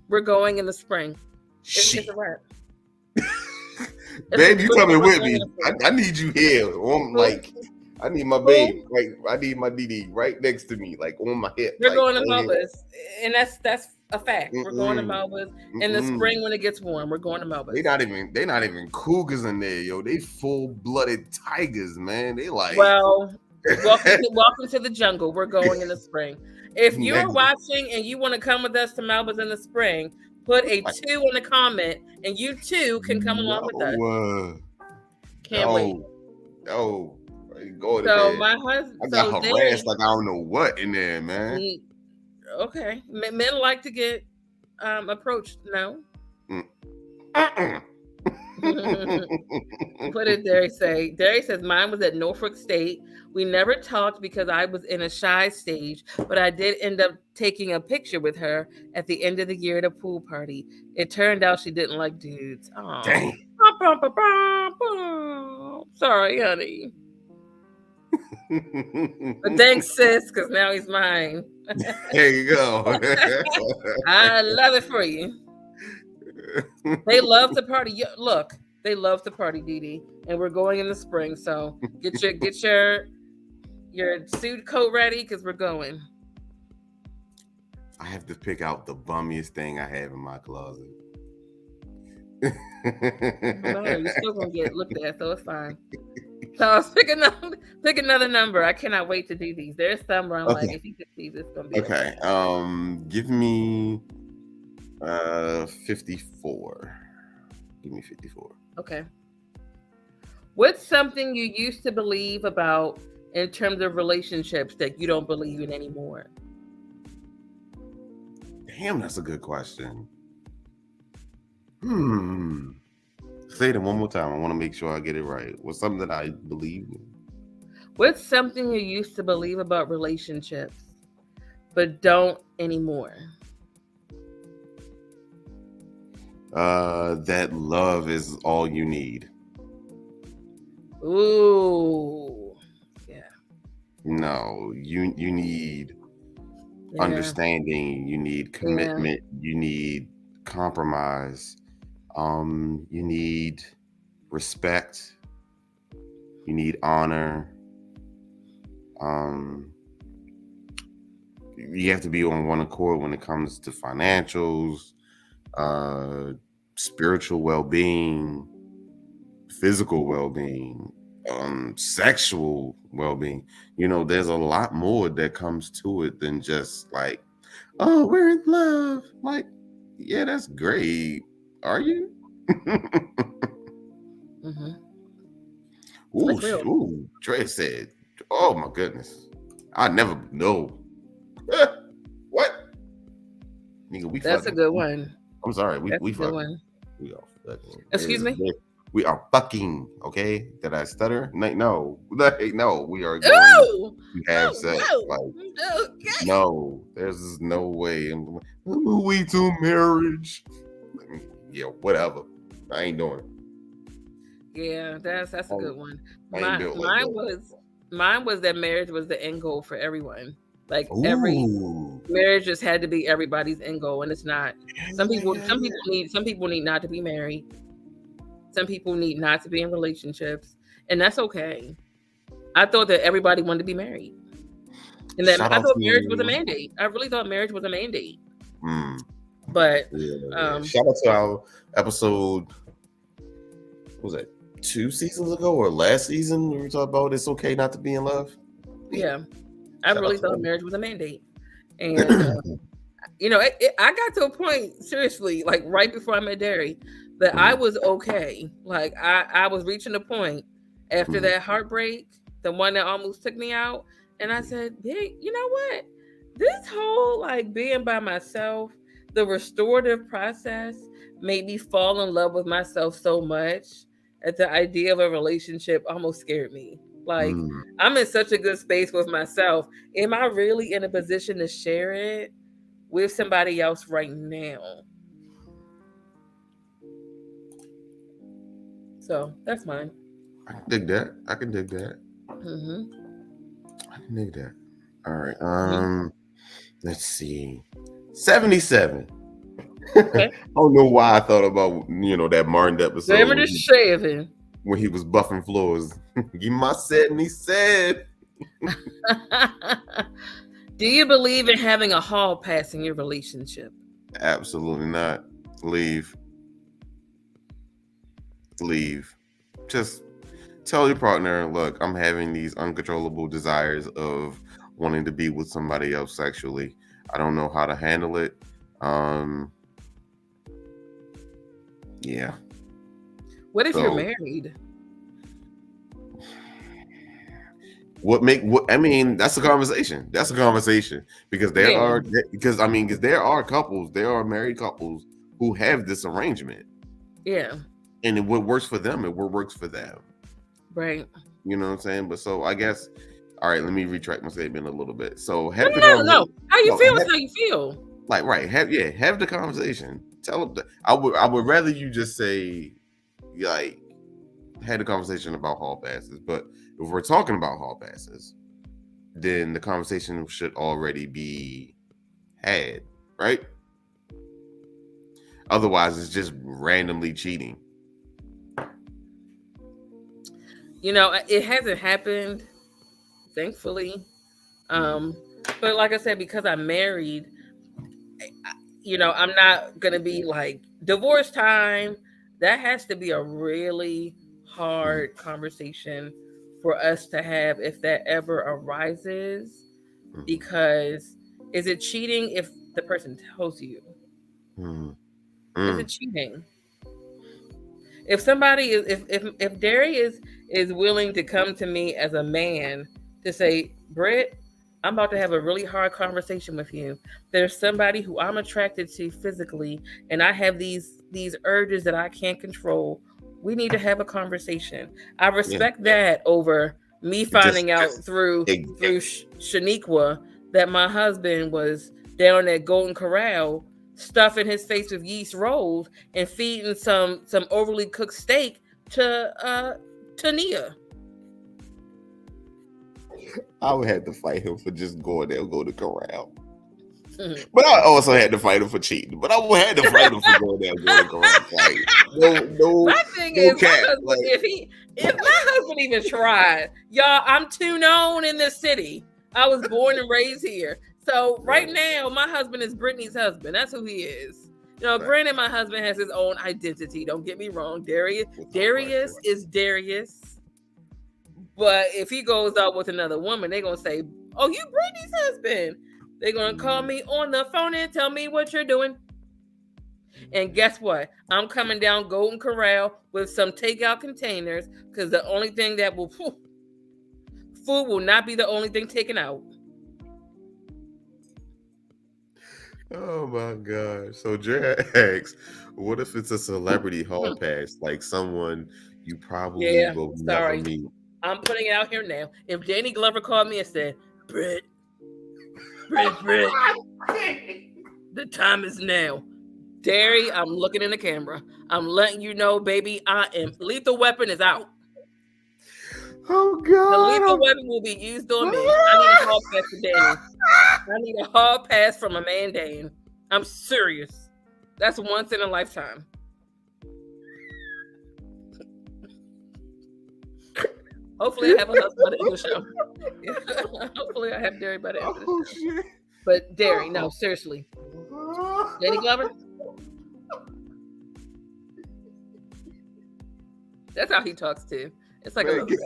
in the spring. It's Shit. a wrap. Babe, you coming with me. I need you here. I need my babe. Like, I need my DD right next to me, like on my hip. We're like, going to Melba's, and that's a fact. We're going to Melba's in the Mm-mm. spring when it gets warm. We're going to Melba's. They not even cougars in there, yo. They full-blooded tigers, man. They like, well, welcome to the jungle. We're going in the spring. If you're watching and you want to come with us to Melba's in the spring, put a 2 in the comment, and you too can come along with us. Can't wait. Oh, go to So bed. my husband, I got harassed like I don't know what in there, man. Okay, men like to get approached. No. What did Derry say? Derry says mine was at Norfolk State. We never talked because I was in a shy stage, but I did end up taking a picture with her at the end of the year at a pool party. It turned out she didn't like dudes. Oh, dang. Sorry, honey. But thanks, sis, because now he's mine. There you go. I love it for you. They love to party. Look, they love to party, Dee, and we're going in the spring. So get your suit coat ready because we're going. I have to pick out the bummiest thing I have in my closet. You're still gonna get looked at, so it's fine. So pick another number. I cannot wait to do these. There's some where I'm like, if you could see this, gonna be okay. Give me 54. Give me 54. Okay. What's something you used to believe about in terms of relationships that you don't believe in anymore? Damn, that's a good question. Hmm. Say it one more time. I want to make sure I get it right. What's something that I believe in? What's something you used to believe about relationships but don't anymore? That love is all you need. Ooh. Yeah. No, you need Yeah. understanding, you need Yeah. commitment, you need compromise, you need respect, you need honor. Um, you have to be on one accord when it comes to financials, uh, spiritual well-being, physical well-being, sexual well-being. You know, there's a lot more that comes to it than just like, oh, we're in love. Like, yeah, that's great. Are you? Mm-hmm. Ooh, That's real. ooh, Trey said, oh my goodness. I never know. What? Nigga, we That's a fucking. good one. I'm sorry, That's we a good fucking. one. We are fucking. Excuse me? We are fucking. Okay, did I stutter? No, no. We are going Ooh! to have Oh, sex. whoa! Like, Okay. no, there's no way. I'm on the way to marriage. Yeah, whatever. I ain't doing it. Yeah, that's a good one. I ain't My built like mine that. was mine was that marriage was the end goal for everyone. Like every Ooh. marriage just had to be everybody's end goal, and it's not. Yeah, yeah, Some people need not to be married. Some people need not to be in relationships, and that's okay. I thought that everybody wanted to be married, and that Shout I out thought marriage was a to mandate. I really thought marriage was a mandate, mm, but yeah. um, Shout out to our episode. What was that 2 seasons ago or last season? We were talking about it's okay not to be in love. yeah, I Shout really out to thought marriage was a mandate, and I got to a point, seriously, like right before I met Derry, that I was okay. Like I was reaching a point after that heartbreak, the one that almost took me out, and I said, "Hey, you know what? This whole like being by myself, the restorative process made me fall in love with myself so much that the idea of a relationship almost scared me. Like I'm in such a good space with myself. Am I really in a position to share it with somebody else right now?" So that's mine. I can dig that. I can dig that. Mm-hmm. I can dig that. All right. Mm-hmm. Let's see. 77. Okay. I don't know why I thought about that Martin episode Remember the shaving. when he was buffing floors. Give my 77. Do you believe in having a hall pass in your relationship? Absolutely not. Leave. Just tell your partner, look, I'm having these uncontrollable desires of wanting to be with somebody else sexually. I don't know how to handle it. Yeah. What if you're married? I mean, that's a conversation. That's a conversation because there are couples, there are married couples who have this arrangement. Yeah. And what works for them, it works for them. Right. You know what I'm saying? But so I guess, all right, let me retract my statement a little bit. So no. How you feel is how you feel. Like, right. Have the conversation. Tell them I would rather you just say, like, had a conversation about hall passes. But if we're talking about hall passes, then the conversation should already be had, right? Otherwise, it's just randomly cheating. It hasn't happened, thankfully. But like I said, because I'm married, I'm not gonna be like divorce time. That has to be a really hard conversation for us to have if that ever arises. Because is it cheating if the person tells you? Is it cheating? If somebody is if Derry is is willing to come to me as a man to say, Britt, I'm about to have a really hard conversation with you. There's somebody who I'm attracted to physically, and I have these urges that I can't control. We need to have a conversation. I Yeah. respect that over me finding out through Shaniqua that my husband was down at Golden Corral stuffing his face with yeast rolls and feeding some overly cooked steak to Nia. I would have to fight him for just going there and go to corral. Mhm. But I also had to fight him for cheating. But I would have to fight him for going there and go to corral. Like, My thing no is, cat. my husband, if my husband even tried, y'all, I'm too known in this city. I was born and raised here. So right now, my husband is Brittany's husband. That's who he is. You know, Right. granted, my husband has his own identity. Don't get me wrong. Darius is Darius. But if he goes out with another woman, they're gonna say, "Oh, you Brittany's husband." They're gonna call me on the phone and tell me what you're doing. And guess what? I'm coming down Golden Corral with some takeout containers because the only thing that will food will not be the only thing taken out. Oh my god. So Jared asks, what if it's a celebrity hall pass? Like someone you probably will never sorry. meet. I'm putting it out here now. If Danny Glover called me and said, Britt, the time is now. Derry, I'm looking in the camera. I'm letting you know, baby, I am. Lethal Weapon is out. Oh The god. lethal weapon will be used on me. I need a hall pass for Danny. I need a hall pass from a man, Dan. I'm serious. That's once in a lifetime. Hopefully, I have a husband by the end of the show. Hopefully, I have Derry by the end of the show. Shit. But Derry, no, seriously. Danny Glover? That's how he talks too. It's like Man, a little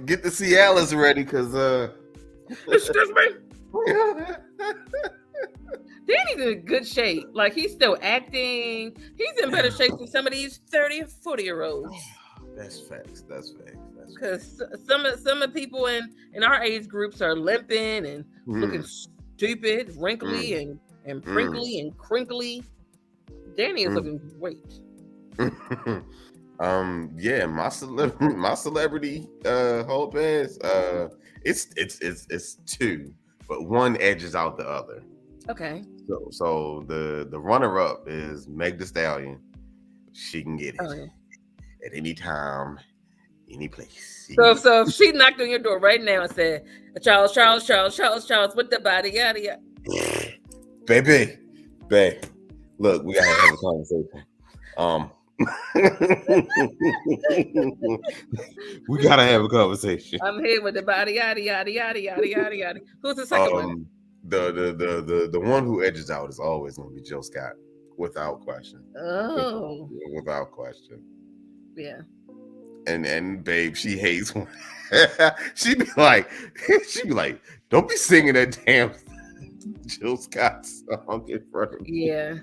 get the Cialis ready, cause excuse me. Danny's in good shape. Like he's still acting. He's in better shape than some of these 30 and 40-year-olds. That's facts. Because some of the people in our age groups are limping and looking stupid, wrinkly and prinkly and crinkly. Danny is looking great. Yeah, my celebrity hall pass, it's two, but one edges out the other. Okay. So the runner up is Meg Thee Stallion. She can get it at any time, any place. So if she knocked on your door right now and said, Charles, with the body, yada yada. Babe, look, we gotta have a conversation. We gotta have a conversation. I'm here with the body, yada yada yada yada yada yada. Who's the second one? The one who edges out is always gonna be Jill Scott, without question. Oh, without question. Yeah. And babe, she hates when she be like, don't be singing that damn Jill Scott song in front of me. Yeah.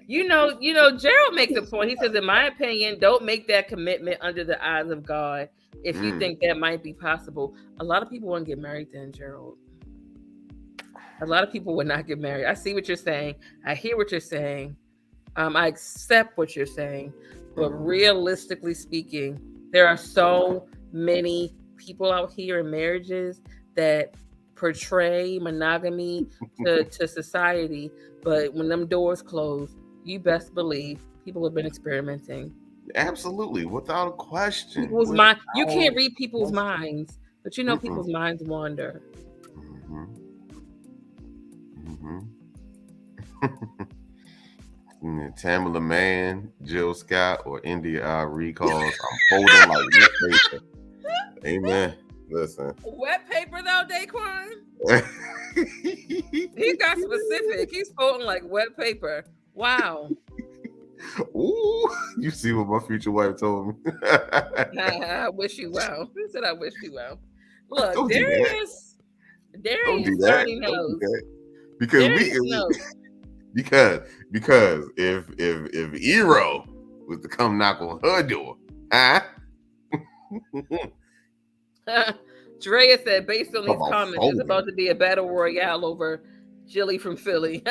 You know, Gerald makes a point. He says, in my opinion, don't make that commitment under the eyes of God if you think that might be possible. A lot of people wouldn't get married then, Gerald. A lot of people would not get married. I see what you're saying. I hear what you're saying. I accept what you're saying. But realistically speaking, there are so many people out here in marriages that portray monogamy to society. But when them doors close, you best believe people have been experimenting. Absolutely, without a question. People's mind. You can't read people's minds, but you know people's minds wander. Tamala Mann, Jill Scott, or India Ari calls. I'm folding like wet paper. Amen. Listen. Wet paper though, Daquan? He got specific. He's folding like wet paper. Wow. Ooh, you see what my future wife told me. I wish you well. He said, I wish you well. Look, Darius already knows. Because Darius knows. Because if Eero was to come knock on her door, huh? Drea said, based on Talk these about comments, it's about folding. to be a battle royale over Jilly from Philly.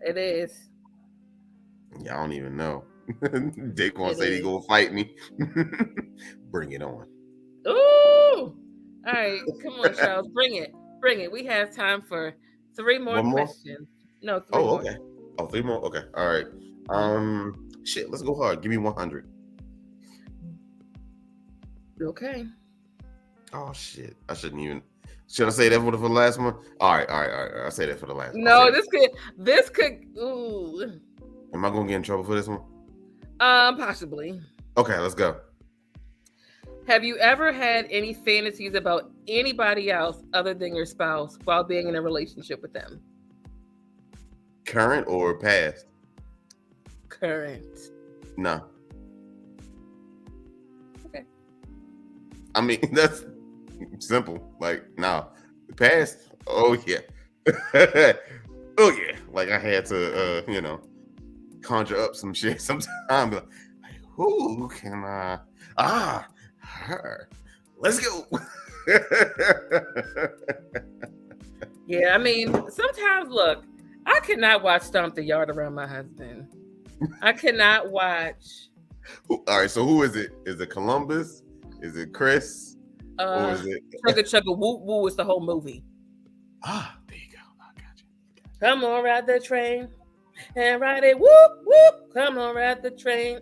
It is. Yeah, I don't even know. Daquan It said he is. gonna fight me. Bring it on. Ooh! All right, come on, Charles, bring it, bring it. We have time for 3 more One more? questions. No, 3 Oh, more. okay. Oh, 3 more? Okay. All right. Shit, let's go hard. Give me 100. Okay. Oh shit. I shouldn't even. Should I say that for the last one? All right. I'll say that for the last one. No, this could. Ooh. Am I gonna get in trouble for this one? Possibly. Okay, let's go. Have you ever had any fantasies about anybody else other than your spouse while being in a relationship with them? Current or past? Current. No. Okay. I mean, that's simple. Like, no. The past? Oh yeah. Oh yeah. Like I had to conjure up some shit sometimes. Like, who can I her. Let's go. Yeah, I mean, sometimes look, I cannot watch Stomp the Yard around my husband. I cannot watch. All right, so who is it? Is it Columbus? Is it Chris? Or is it Chugga Chugga Woo Woo is the whole movie. There you go. I got you. Come on, ride the train and ride it. Whoop whoop. Come on, ride the train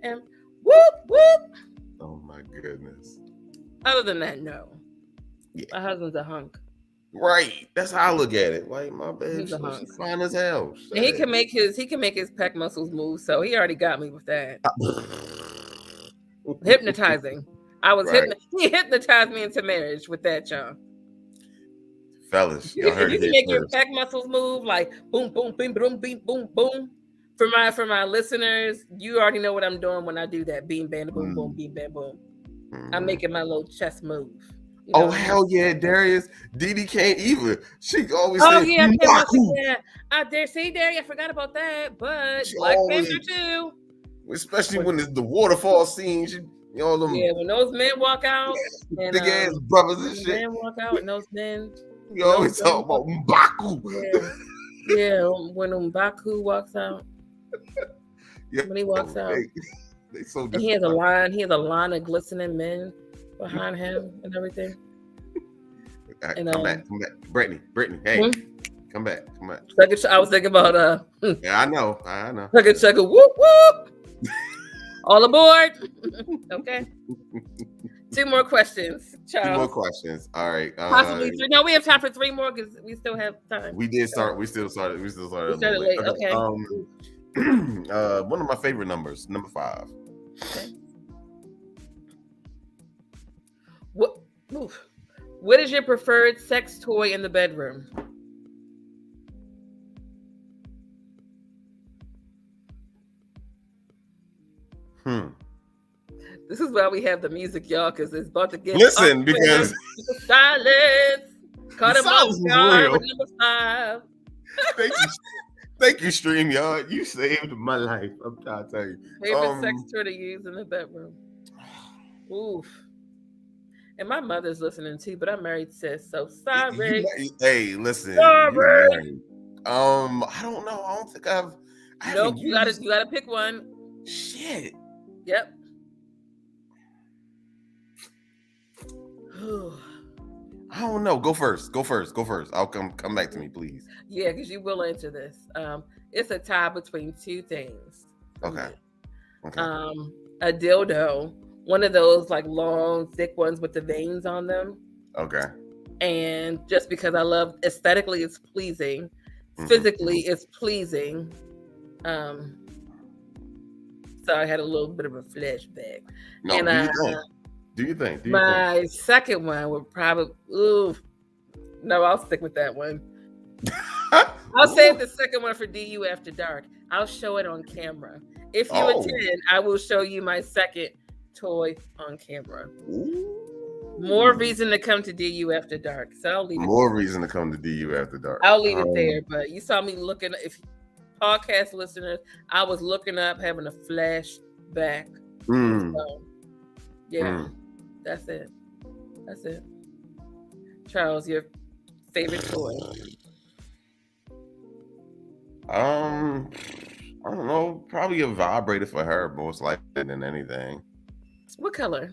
and whoop whoop. Oh my goodness. Other than that, no. Yeah. My husband's a hunk. Right. That's how I look at it. Like my baby, He's a hunk. she's fine as hell. And he can make his pec muscles move, so he already got me with that. Hypnotizing. He hypnotized me into marriage with that, y'all. Fellas, y'all heard you it can make here your pec muscles move like boom, boom, boom, boom, boom, boom, boom. For my listeners, you already know what I'm doing when I do that. Beam, bam, boom, boom, beam, bam, boom. I'm making my little chest move. You know hell yeah, Darius. Didi can't either. She always says, yeah. There, see, Darius, I forgot about that. But She Black always, Panther too. Especially when it's the waterfall scene. When those men walk out, and big ass brothers and shit. Men walk out, and those men. We always talk about M'Baku. Yeah, when M'Baku walks out. Yeah, when he walks out. They so and he has a line. He has a line of glistening men behind him and everything. And, come back, Brittany. Hey, come back. I was thinking about Yeah, I know. Chugga whoop whoop. All aboard. Okay. 2 more questions, Charles. 2 more questions. All right. Possibly 3. No, we have time for 3 more because we still have time. We did start. We still started. We started late. Okay. One of my favorite numbers, number 5. Okay. What is your preferred sex toy in the bedroom? This is why we have the music, y'all, because it's about to get. Listen, because silence. Cut him off, number 5. Thank you, StreamYard. You saved my life. I'm trying to tell you. Favorite sex toy to use in the bedroom. Oof. And my mother's listening too, but I'm married, sis. So sorry. Hey, listen. Sorry. I don't know. I don't think I've. Nope. You gotta pick one. Shit. Yep. I don't know. Go first. I'll come back to me, please. Yeah, because you will answer this. It's a tie between 2 things. Okay. A dildo, one of those like long, thick ones with the veins on them. Okay. And just because I love aesthetically, it's pleasing. Physically, it's pleasing. So I had a little bit of a flashback. No, and, do you think? My second one would probably. No, I'll stick with that one. I'll save the second one for DU After Dark. I'll show it on camera. If you attend, I will show you my second toy on camera. More reason to come to DU After Dark. So I'll leave it. More reason to come to DU After Dark. I'll leave it there. But you saw me looking. If podcast listeners, I was looking up, having a flashback. So, Yeah, that's it. That's it. Charles, your favorite toy? I don't know. Probably a vibrator for her, most likely than anything. What color?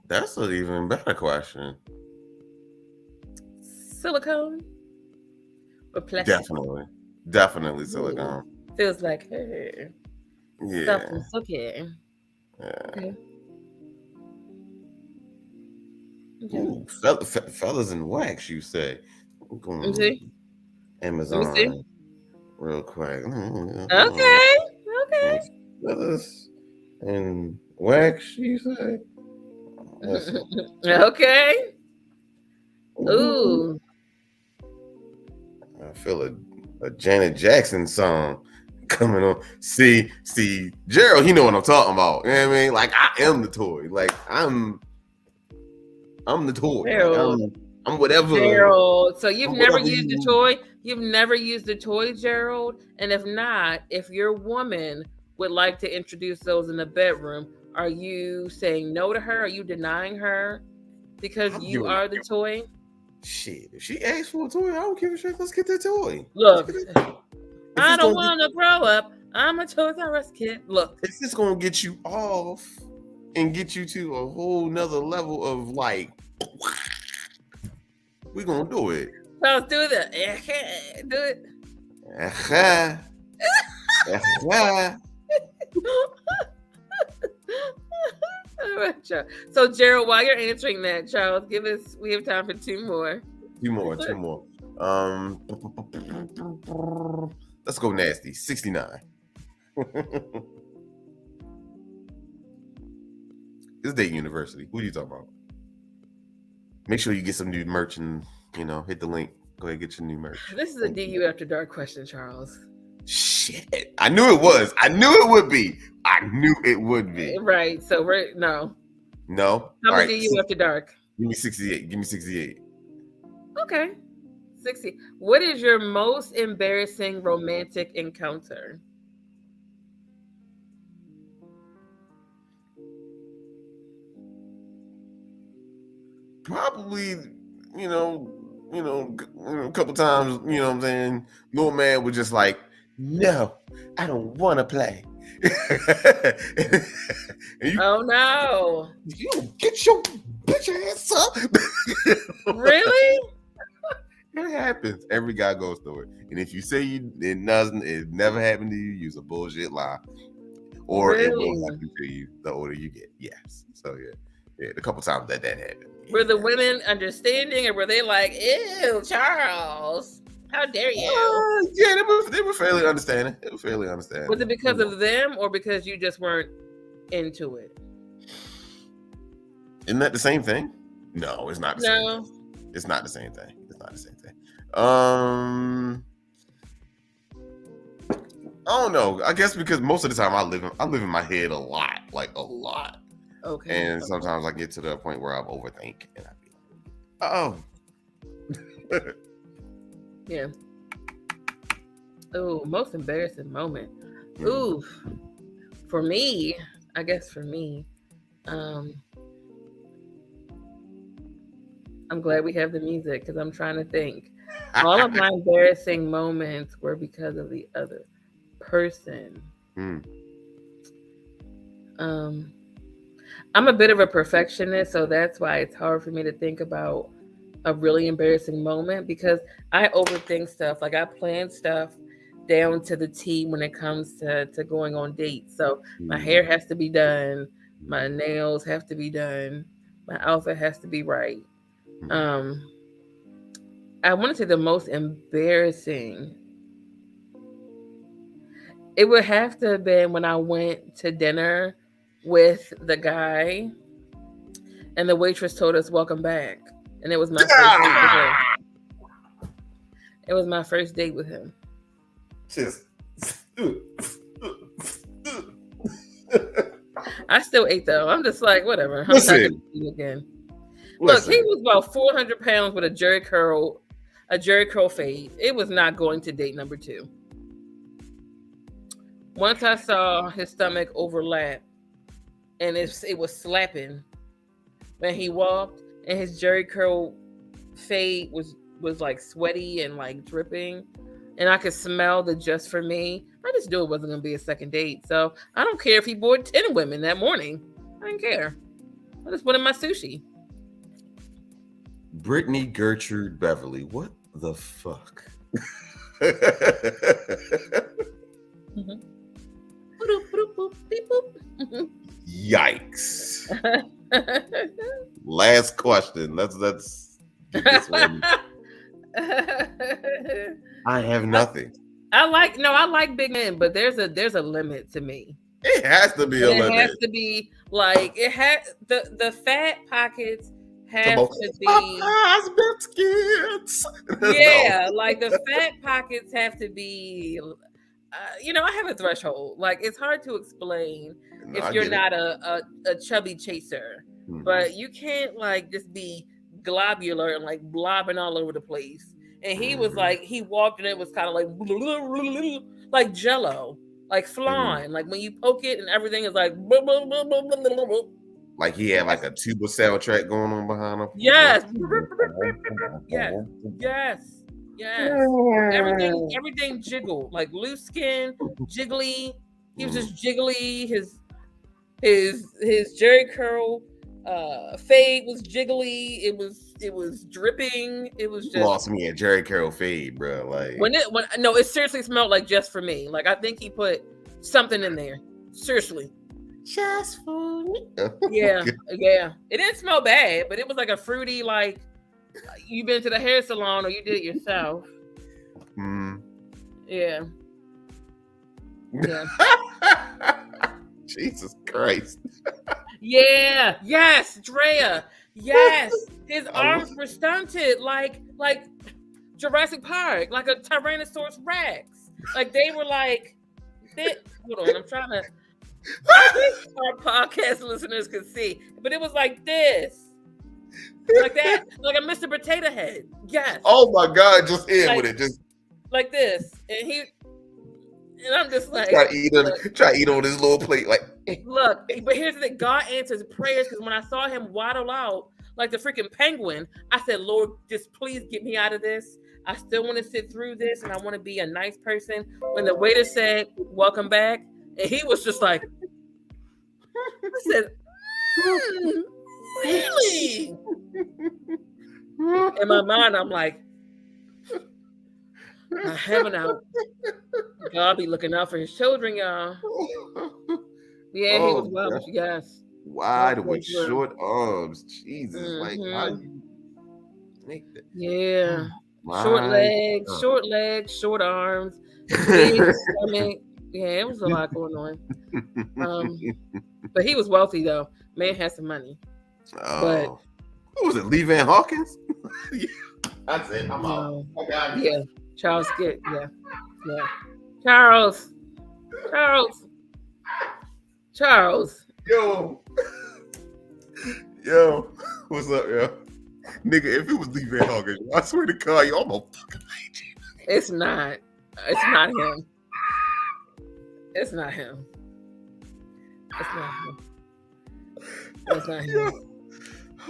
That's an even better question. Silicone or plastic? Definitely Ooh, silicone. feels like her. Soft Yeah, and silky. yeah. Okay. Okay. Ooh, fellas in wax. You say? I'm Let me going see. on Let me see. Amazon real quick. Okay. Okay. Fellas in wax. You say? Let's see. Okay. Ooh, Ooh. I feel a Janet Jackson song coming on. See, Gerald, he know what I'm talking about. You know what I mean? Like I am the toy. Like I'm the toy. Like Gerald. I'm whatever. Gerald. So you've I'm never whatever used a you. toy? You've never used a toy, Gerald? And if not, if your woman would like to introduce those in the bedroom, are you saying no to her? Are you denying her because I'm you giving are the it. toy? Shit, if she asks for a toy, I don't give a shit. Let's get that toy. Look, If I it's don't gonna get, want to grow up. I'm a Toys R Us kid. Look, if it's gonna get you off and get you to a whole nother level of like, we gonna do it. let's do it. Do it. Uh-huh. Uh-huh. All right, Charles. So, Gerald, while you're answering that, Charles, give us. We have time for two more. Two more. Let's go nasty. 69. It's Dayton University. Who are you talking about? Make sure you get some new merch and hit the link. Go ahead and get your new merch. This is a DU After Dark question, Charles. Shit. I knew it was. I knew it would be. Right. So we're no. No. I'm All a right. DU After Dark. Give me 68. Okay. 60. What is your most embarrassing romantic encounter? Probably, a couple times, you know what I'm saying? Little man was just like, no, I don't want to play. Oh no. You get your bitch ass up. Really? It happens. Every guy goes through it. And if you say it never happened to you, you's a bullshit lie. Or it will happen to you the older you get. Yes. So yeah, a couple times that happened. Were the women understanding, or were they like, "Ew, Charles, how dare you"? Yeah, they were fairly understanding. Was it because of them, or because you just weren't into it? Isn't that the same thing? No, it's not the same thing. It's not the same thing. I don't know. I guess because most of the time I live in my head a lot, like a lot. Okay. And sometimes I get to the point where I overthink and I be like, Yeah. Oh, most embarrassing moment. Ooh. For me, I guess for me, I'm glad we have the music because I'm trying to think. All of my embarrassing moments were because of the other person. I'm a bit of a perfectionist, so that's why it's hard for me to think about a really embarrassing moment because I overthink stuff. Like I plan stuff down to the T when it comes to going on dates. So my hair has to be done, my nails have to be done, my outfit has to be right. I want to say the most embarrassing. It would have to have been when I went to dinner with the guy and the waitress told us welcome back. And it was my first date with him. It was my first date with him. I still ate though. I'm just like, whatever. I'm not gonna see you again. Look, he was about 400 pounds with a Jerry curl fade. It was not going to date number 2. Once I saw his stomach overlap, and it was slapping when he walked, and his Jerry curl fade was like sweaty and like dripping, and I could smell the just for me. I just knew it wasn't gonna be a second date, so I don't care if he bored 10 women that morning. I didn't care. I just wanted my sushi. Brittany Gertrude Beverly. What the fuck? Mhm. Boop, boop, boop, beep, boop. Yikes. Last question. Let's get this one. I have nothing. I like big men, but there's a limit to me. It has to be a And it limit. has to be like it has the fat pockets have to be biscuits. yeah, like the fat pockets have to be. I have a threshold. Like it's hard to explain No, if I you're get it. not a chubby chaser, Mhm. but you can't like just be globular and like blobbing all over the place. And he was Mhm. like, he walked and it was kind of like Jello, like flan. Like when you poke it and everything is like. Like he had like a tuba soundtrack going on behind him. Yes. Yes. Yes. Everything jiggled, like loose skin, jiggly. He was just jiggly. His Jerry curl fade was jiggly. It was dripping. It was just Lost me at Jerry Carroll fade, bro. Like no, it seriously smelled like just for me. Like I think he put something in there. Seriously. just for me. Yeah. Yeah. It didn't smell bad, but it was like a fruity, like you've been to the hair salon or you did it yourself. Mm. Yeah. Yeah. Jesus Christ. Yeah. Yes, Drea. Yes. His arms were stunted like Jurassic Park, like a Tyrannosaurus Rex. Like they were like hold on, I'm trying to I wish our podcast listeners could see, but it was like this. Like that, like a Mr. Potato Head. Yes. Oh my God, just in Like- with it. Just Like this. And I'm just like try to eat on this little plate. Like look, but here's the thing, God answers prayers because when I saw him waddle out like the freaking penguin, I said, Lord, just please get me out of this. I still want to sit through this and I want to be a nice person. When the waiter said, welcome back, and he was just like, I said, really? In my mind, I'm like, I heaven out. God be looking out for his children, y'all. Yeah, he was wild. God. Yes. Wide Okay, with good. short arms. Jesus. Like why Mhm. you make that? Yeah. My Short legs, short arms, big stomach. Yeah, it was a lot going on. But he was wealthy though. Man had some money. Oh. Who was it? Lee Van Hawkins? Yeah. I said, I'm out. No. I got it. Yeah. Charles Gitt. Yeah. Yeah. Charles. Yo, what's up, yo? Nigga, if it was Lee Van Hawkins, I swear to God, yo, I'm a fucking legend. It's not him. It's not him. It's not him. Yo.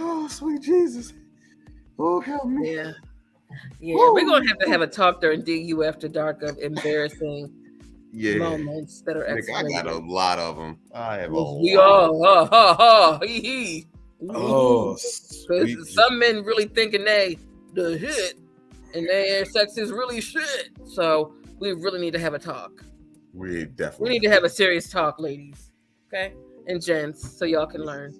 Oh, sweet Jesus. Oh, help me. Yeah. Yeah. Woo. We're gonna have to have a talk during DU After Dark of embarrassing Yeah. moments that are Nigga, I got a excellent. lot of them. I have a We lot. all he. Oh, 'Cause sweet. some men really thinking they the hit and their sex is really shit. So we really need to have a talk. We We definitely need to have a serious talk, ladies. Okay? And gents, so y'all can learn.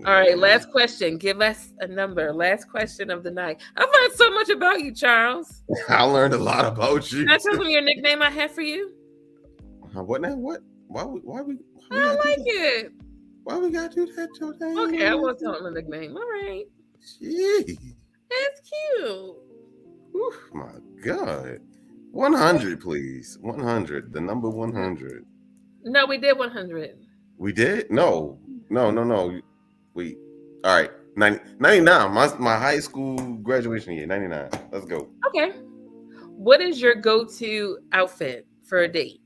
All right, last question. Give us a number. Last question of the night. I've learned so much about you, Charles. I learned a lot about you. Can I tell them your nickname I have for you? What now? What? Why we I don't like it. Why we gotta do that, Joe? Okay, I won't tell them the nickname. All right. Gee. That's cute. Whew, my God. 100, please. 100. The number 100. No, we did 100. We did? No. Wait. All right. 99. My high school graduation year. 99. Let's go. Okay. What is your go-to outfit for a date?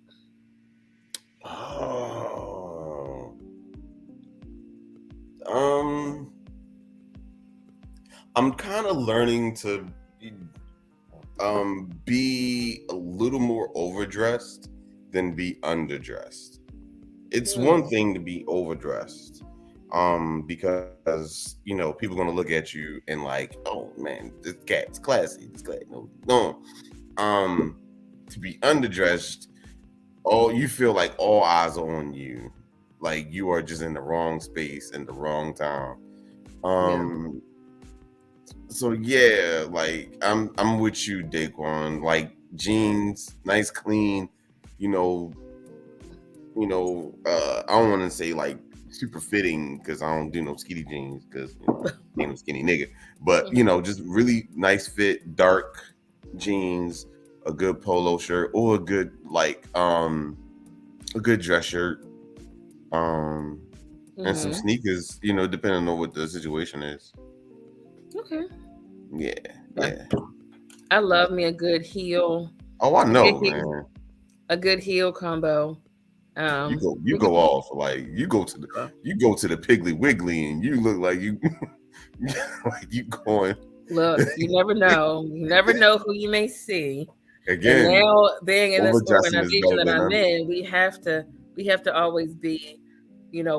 Oh. I'm kind of learning to be a little more overdressed than be underdressed. It's one Hmm. thing to be overdressed, because people gonna look at you and like, oh man, this cat's classy, this cat, no. um to be underdressed, you feel like all eyes are on you, like you are just in the wrong space in the wrong time. Yeah. um so yeah, like I'm with you, Daquan. Like jeans, nice, clean, you know, I don't want to say like super fitting because I don't do no skinny jeans because ain't no skinny nigga. But Mhm. just really nice fit, dark jeans, a good polo shirt, or a good dress shirt, um, and some Mhm. sneakers. Depending on what the situation is. Okay. Yeah, Yeah. yeah. I love me a good heel, Oh, I a good know, heel, man. a good heel combo. You go off like you go to the Piggly Wiggly and you look like you like you going Look, you never know. You never know who you may see. And again. now, being in this Overdressing is organization better that than I'm under. in, we have to always be,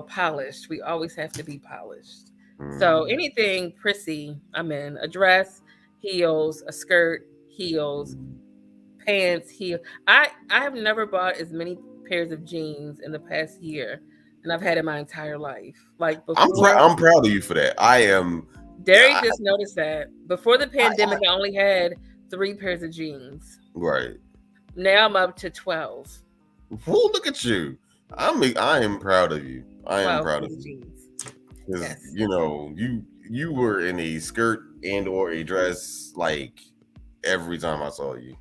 polished. We always have to be polished. So Mm. anything prissy, I'm in. A dress, heels, a skirt, heels, pants, heel. I have never bought as many pairs of jeans in the past year than I've had in my entire life. Like before, I'm proud of you for that. I am. Derry I, just noticed that before the I pandemic, I only had 3 pairs of jeans. right. Now I'm up to 12. Whoa, look at you. I am proud of you. I am 12 proud of pairs of you jeans. because Yes. you were in a skirt and or a dress like every time I saw you.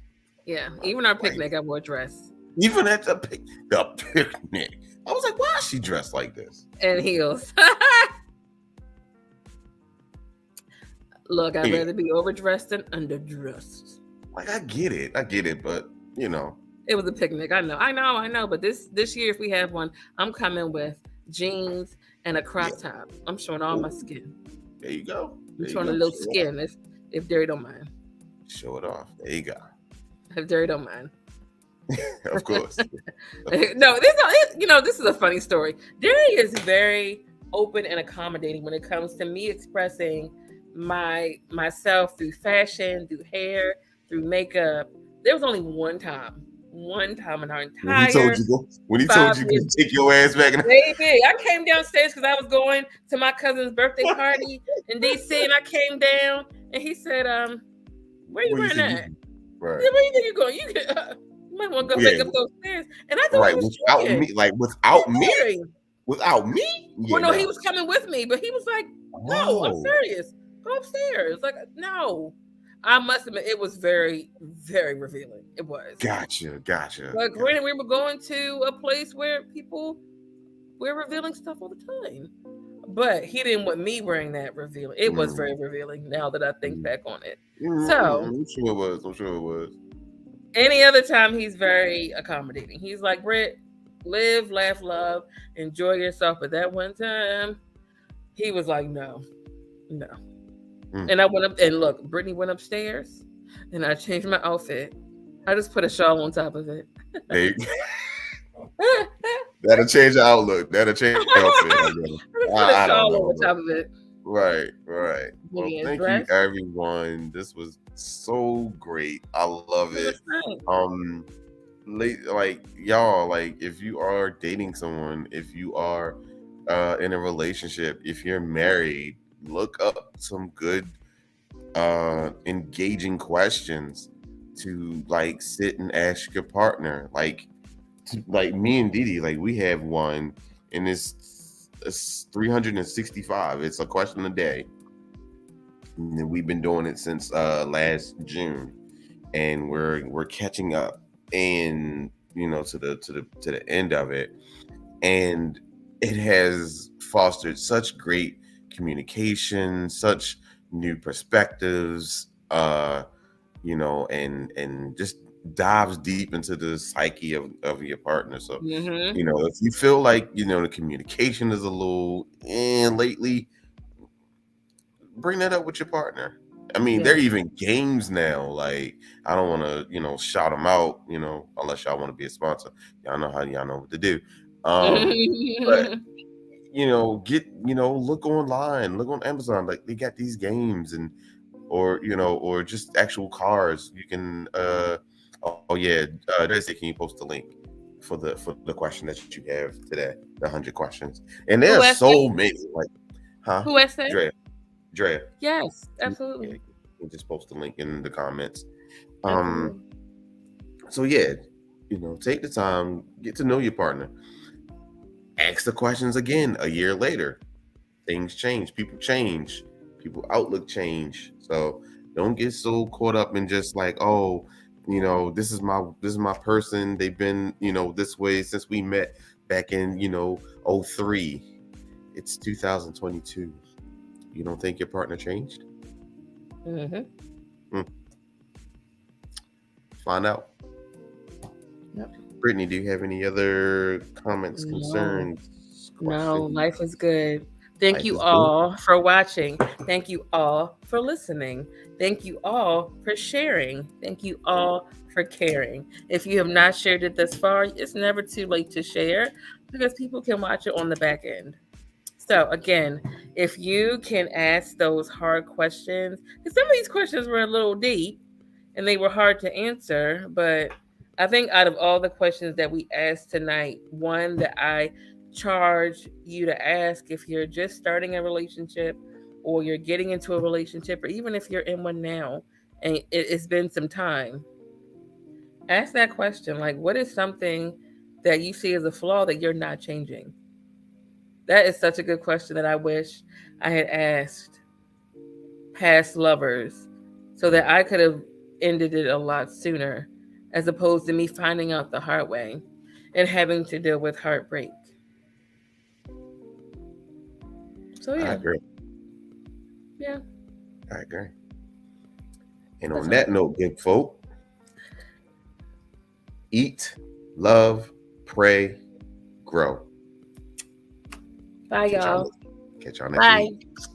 Yeah. Even our Like picnic, I wore a dress even at the picnic, I was like, why is she dressed like this? and heels. Look, I'd Yeah, rather be overdressed than underdressed. like I get it, but you know, It was a picnic. I know. But this year, if we have one, I'm coming with jeans and a yeah. crop top. I'm showing all my Ooh, skin. there you go. I'm There you showing a go. little skin if Derry don't mind. Show it off. There you go. If Derry don't mind. Of course. No, this is a funny story. Derry is very open and accommodating when it comes to me expressing myself through fashion, through hair, through makeup. There was only one time in our entire When he told 5 you years. to take your ass back, Baby, I came downstairs because I was going to my cousin's birthday party in DC, and I came down, and he said, "Where you where you wearing think you that? right? Yeah, where you think you're going? You might want to go Yeah, back up those stairs." And I thought he right. was Without joking. me, like Very. without me. Well, Yeah, no, he no. was coming with me, but he was like, "No, I'm Oh, serious. Go upstairs." Like, no. I must admit, it was very, very revealing. It was. But gotcha. granted, we were going to a place where people were revealing stuff all the time. But he didn't want me wearing that revealing. It was Mm, very revealing now that I think mm, back on it. So I'm sure it was. I'm sure it was. any other time, he's very accommodating. He's like, Britt, live, laugh, love, enjoy yourself. But that one time, he was like, no, no. Mm. And I went up and look, Brittany went upstairs and I changed my outfit. I just put a shawl on top of it. They that'll change the outlook. That'll change the outfit. I get it. I just put a I don't shawl know, over but top of it. right, right. Well, Yeah, thank you, dress. everyone. This was so great. I love It it. was nice. Like y'all, like if you are dating someone, if you are in a relationship, if you're married, look up some good engaging questions to like sit and ask your partner. Like me and Didi, like we have one, and it's 365. It's a question a day, and then we've been doing it since last June, and we're catching up, and to the end of it, and it has fostered such great communication, such new perspectives, and just dives deep into the psyche of your partner. So, Mm-hmm. if you feel like, the communication is a little lately, bring that up with your partner. I mean, there are Yeah. even games now. Like, I don't want to, shout them out, unless y'all want to be a sponsor. Y'all know what to do. But look online, look on Amazon. Like, they got these games, or just actual cars. You can oh yeah, there's can you post the link for the question that you have today, the 100 questions. And there Who are essay? so many, like, huh? Who essay? Drea. Yes, Yeah, absolutely. you just post the link in the comments. Absolutely. So yeah, take the time, get to know your partner. Ask the questions again a year later. Things change, people outlook change. So don't get so caught up in just like, oh, this is my person. They've been, this way since we met back in, '03. It's 2022. You don't think your partner changed? Mm-hmm. Hmm. Find out. Yep. Brittany, do you have any other comments, No. concerns, No, questions? life is good. Thank Life you is good. all for watching. Thank you all for listening. Thank you all for sharing. Thank you all for caring. If you have not shared it thus far, it's never too late to share because people can watch it on the back end. So, again, if you can ask those hard questions, because some of these questions were a little deep and they were hard to answer, but I think out of all the questions that we asked tonight, one that I charge you to ask if you're just starting a relationship or you're getting into a relationship, or even if you're in one now and it's been some time, ask that question. Like, what is something that you see as a flaw that you're not changing? That is such a good question that I wish I had asked past lovers so that I could have ended it a lot sooner as opposed to me finding out the hard way and having to deal with heartbreak. So I yeah, agree. yeah, I agree. And that's on all I that got. note, good folk, eat, love, pray, grow. Bye Catch y'all y'all. next, catch y'all next week. Bye.